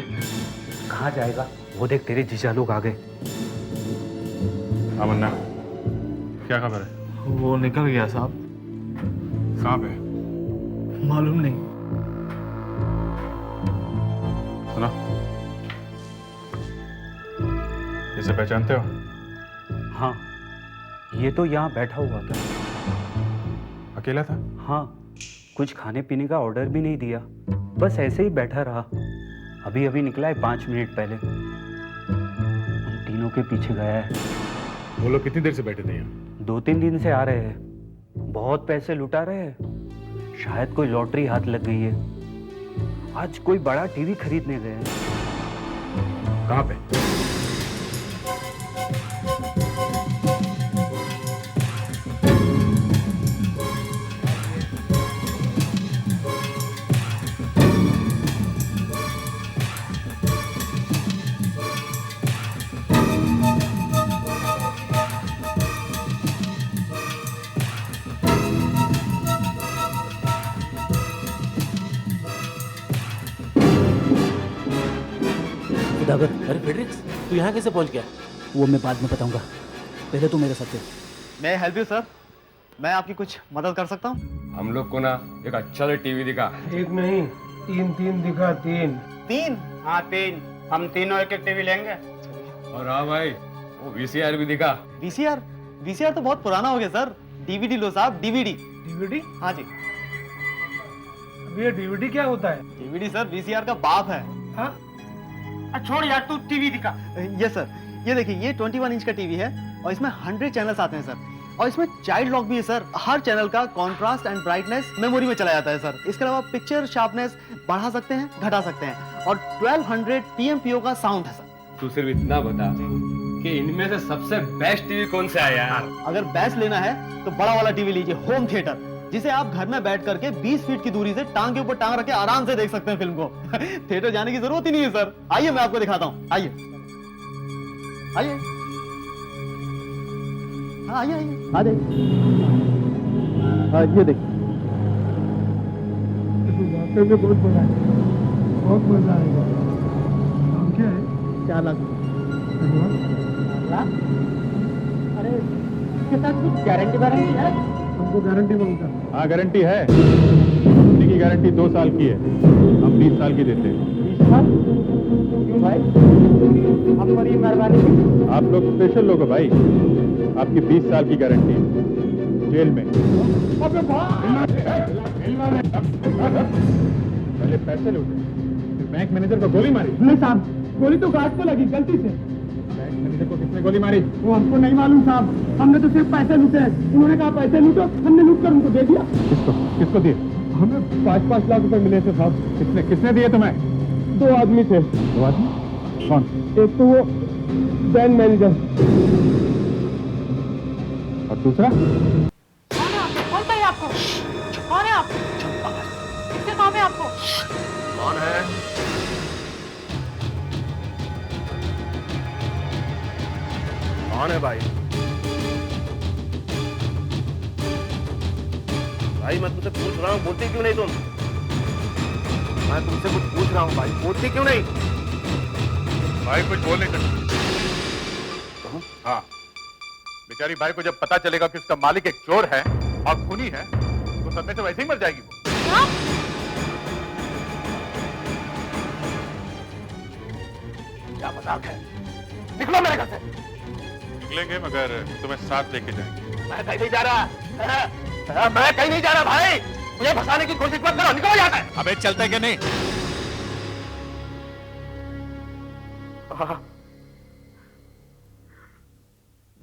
कहाँ जाएगा? वो देख, तेरे जीजा लोग आ गए। हाँ मुन्ना, क्या खबर है? वो निकल गया साहब। कहाँ पे? मालूम नहीं। सुनो, इसे पहचानते हो? हाँ, ये तो यहाँ बैठा हुआ था। अकेला था? हाँ, कुछ खाने पीने का ऑर्डर भी नहीं दिया, बस ऐसे ही बैठा रहा। अभी अभी निकला है 5 मिनट पहले। उन तीनों के पीछे गया है। वो लोग कितनी देर से बैठे थे यहाँ? 2-3 दिन से आ रहे हैं, बहुत पैसे लुटा रहे हैं। शायद कोई लॉटरी हाथ लग गई है। आज कोई बड़ा टीवी खरीदने गए हैं। कहाँ पे? सुधाकर, अरे फ्रेडरिक्स, तू यहाँ कैसे पहुँच गया? वो मैं बाद में बताऊंगा, पहले तो मेरे साथ चल। मैं हेल्प यू सर, मैं आपकी कुछ मदद कर सकता हूँ? हम लोग को ना एक अच्छा सा टीवी दिखा। एक नहीं, तीन दिखा, तीन। तीन? हाँ 3, हम तीनों एक टीवी लेंगे। और हाँ भाई, वो वीसीआर भी दिखा। वीसीआर तो बहुत पुराना हो गया सर। डीवीडी लो साहब, डीवीडी। डीवीडी? हाँ जी। अब ये डीवीडी क्या होता है? डीवीडी सर वीसीआर का बाप है। हाँ? छोड़ यार, तू टीवी दिखा। ये सर, ये देखिए, ये 21 इंच का टीवी है और इसमें 100 चैनल्स आते हैं सर। और इसमें चाइल्ड लॉक भी है सर। हर चैनल का कॉन्ट्रास्ट एंड ब्राइटनेस मेमोरी में चला जाता है सर। इसके अलावा पिक्चर शार्पनेस बढ़ा सकते हैं, घटा सकते हैं। और 1200 PMPO का साउंड है सर। तू सिर्फ इतना बता कि इनमें से सबसे बेस्ट टीवी कौन सा है यार? अगर बेस्ट लेना है तो बड़ा वाला टीवी लीजिए, होम थिएटर, जिसे आप घर में बैठ करके 20 फीट की दूरी से टांग के ऊपर टांग रख के आराम से देख सकते हैं फिल्म को। थिएटर जाने की जरूरत ही नहीं है सर। आइए मैं आपको दिखाता हूँ, आइए आइए। हाँ आइए आइए, आ जाइए। ये देखिए, वाकई में बहुत मजा आएगा, बहुत मजा आएगा। हम क्या है? 4 लाख। अरे इसके साथ कुछ गारंटी वारंटी है? हमको गारंटी मांगता है। हाँ गारंटी है, कंपनी की गारंटी 2 साल की है, हम 20 साल की देते हैं। 20 साल? क्यों भाई, हम पर ये मेहरबानी। आप लोग स्पेशल लोग हो भाई, आपकी 20 साल की गारंटी है, जेल में। पहले पैसे लूटे, फिर बैंक मैनेजर को गोली मारी। नहीं साहब, गोली तो गार्ड को लगी गलती से। बैंक मैनेजर को किसने गोली मारी? वो हमको नहीं मालूम साहब, हमने तो सिर्फ पैसे लूटे हैं। उन्होंने कहा पैसे लूटो, हमने लूट कर उनको दे दिया। किसको दिए? हमें 5-5 लाख रुपए मिले थे साहब। किसने दिए तुम्हें? 2 आदमी थे। 2 आदमी? कौन? एक तो वो बैंक मैनेजर। और दूसरा? कौन चाहिए आपको? कौन है आप? किससे काम है आपको? कौन है? कौन है भाई? भाई मैं तुमसे पूछ रहा हूँ, बोलती क्यों नहीं तुम? मैं तुमसे कुछ पूछ रहा हूँ भाई, बोलती क्यों नहीं? भाई कुछ बोल नहीं सकते। हाँ, बेचारी भाई को जब पता चलेगा कि उसका मालिक एक चोर है और खूनी है, तो सब में तो वैसे ही मर जाएगी वो। क्या मजाक है? निकलो मेरे घर से। निकलेंगे मगर तुम्हें साथ लेके जाएंगे। मैं कहीं नहीं जा रहा। मैं कहीं नहीं जा रहा भाई। मुझे फंसाने की कोशिश मत करो, निकलो यहाँ से। अबे चलता है कि नहीं? हाँ,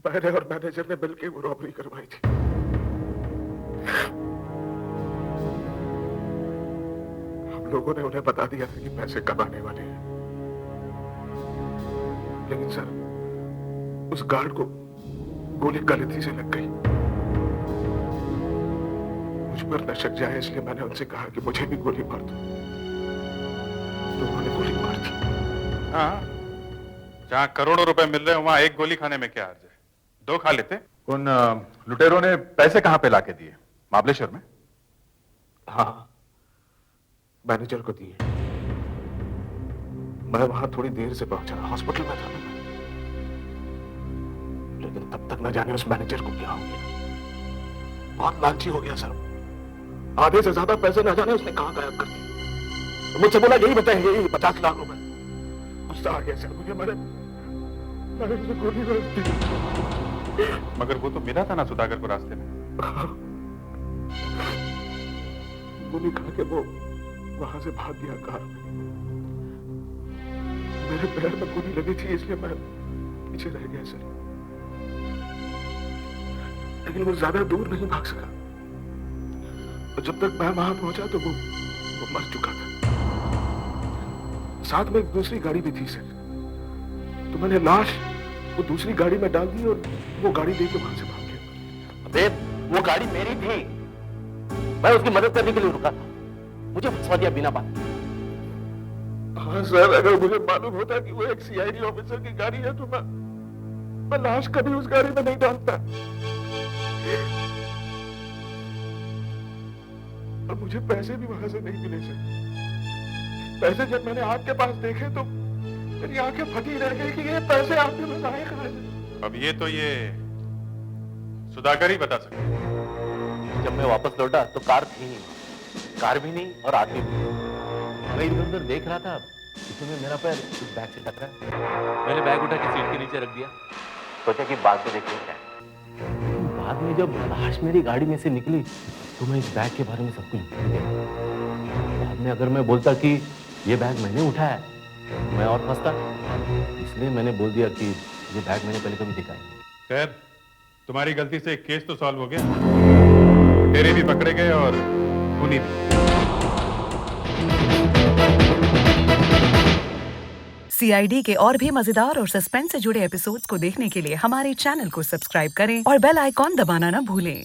मैंने और मैनेजर ने मिलकर वो रॉबरी करवाई थी। हम लोगों ने उन्हें बता दिया था कि पैसे कब आने वाले हैं, लेकिन सर उस गार्ड को गोली गलती से लग गई। मुझ पर न शक जाए इसलिए मैंने उनसे कहा कि मुझे भी गोली मार दो, तो उन्होंने गोली मार दी। हाँ, जहाँ करोड़ों रुपए मिल रहे हैं वहां एक गोली खाने में क्या हर्ज है? 2 खा लेते। उन लुटेरों ने पैसे कहां पे लाके दिए? महाबलेश्वर में? हाँ, मैनेजर को दिए। मैं वहां थोड़ी देर से पहुंचा, हॉस्पिटल में था मैं, लेकिन तब तक न जाने उस मैनेजर को क्या हो गया। बहुत लालची हो गया सर। आधे से ज्यादा पैसे न जाने उसने कहां गायब कर दिए। मुझसे बोला यही बताएंगे, यही 50 लाख रुपए। गुस्सा आ गया सर मुझे, मैंने उसे गोली मार दी। मगर वो तो मिला था ना सुधाकर को रास्ते में। गोली खा के वो वहां से भाग गया कार में। मेरे पैर में गोली लगी थी इसलिए मैं पीछे रह गया सर, लेकिन वो ज्यादा दूर नहीं भाग सका। और जब तक मैं वहां पहुंचा तो वो मर चुका था। साथ में एक दूसरी गाड़ी भी थी सर, तो मैंने लाश वो दूसरी गाड़ी में डाल दी और वो गाड़ी लेके वहां से भाग गया। अबे वो गाड़ी मेरी थी, मैं उसकी मदद करने के लिए रुका था, मुझे फंसा दिया बिना बात। हाँ सर, अगर मुझे मालूम होता कि वो एक सीआईडी ऑफिसर की गाड़ी है तो मैं लाश कभी उस गाड़ी में नहीं डालता। और मुझे पैसे भी वहां से नहीं मिले सर। पैसे जब मैंने आपके पास देखे तो मेरी आंखें फटी रह गई कि ये पैसे आपने बताए कहाँ से। अब ये सुधाकर ही बता सकते। जब मैं वापस लौटा तो कार थी नहीं, कार भी नहीं और आदमी भी नहीं। मैं इधर उधर देख रहा था, इसी में मेरा पैर उस बैग से टकरा। मैंने बैग उठा के सीट के नीचे रख दिया, सोचा कि बाद में देखेंगे क्या है। बाद में जब लाश मेरी गाड़ी में से निकली तो मैं इस बैग के बारे में सब कुछ भूल गया। बाद में अगर मैं बोलता कि ये बैग मैंने उठाया, मैं और फंसता, इसलिए मैंने बोल दिया कि ये बैग मैंने पहले कभी दिखाया। खैर, तुम्हारी गलती से एक केस तो सॉल्व हो गया, तेरे भी पकड़े गए और खूनी भी। CID के और भी मजेदार और सस्पेंस से जुड़े एपिसोड्स को देखने के लिए हमारे चैनल को सब्सक्राइब करें और बेल आइकॉन दबाना ना भूलें।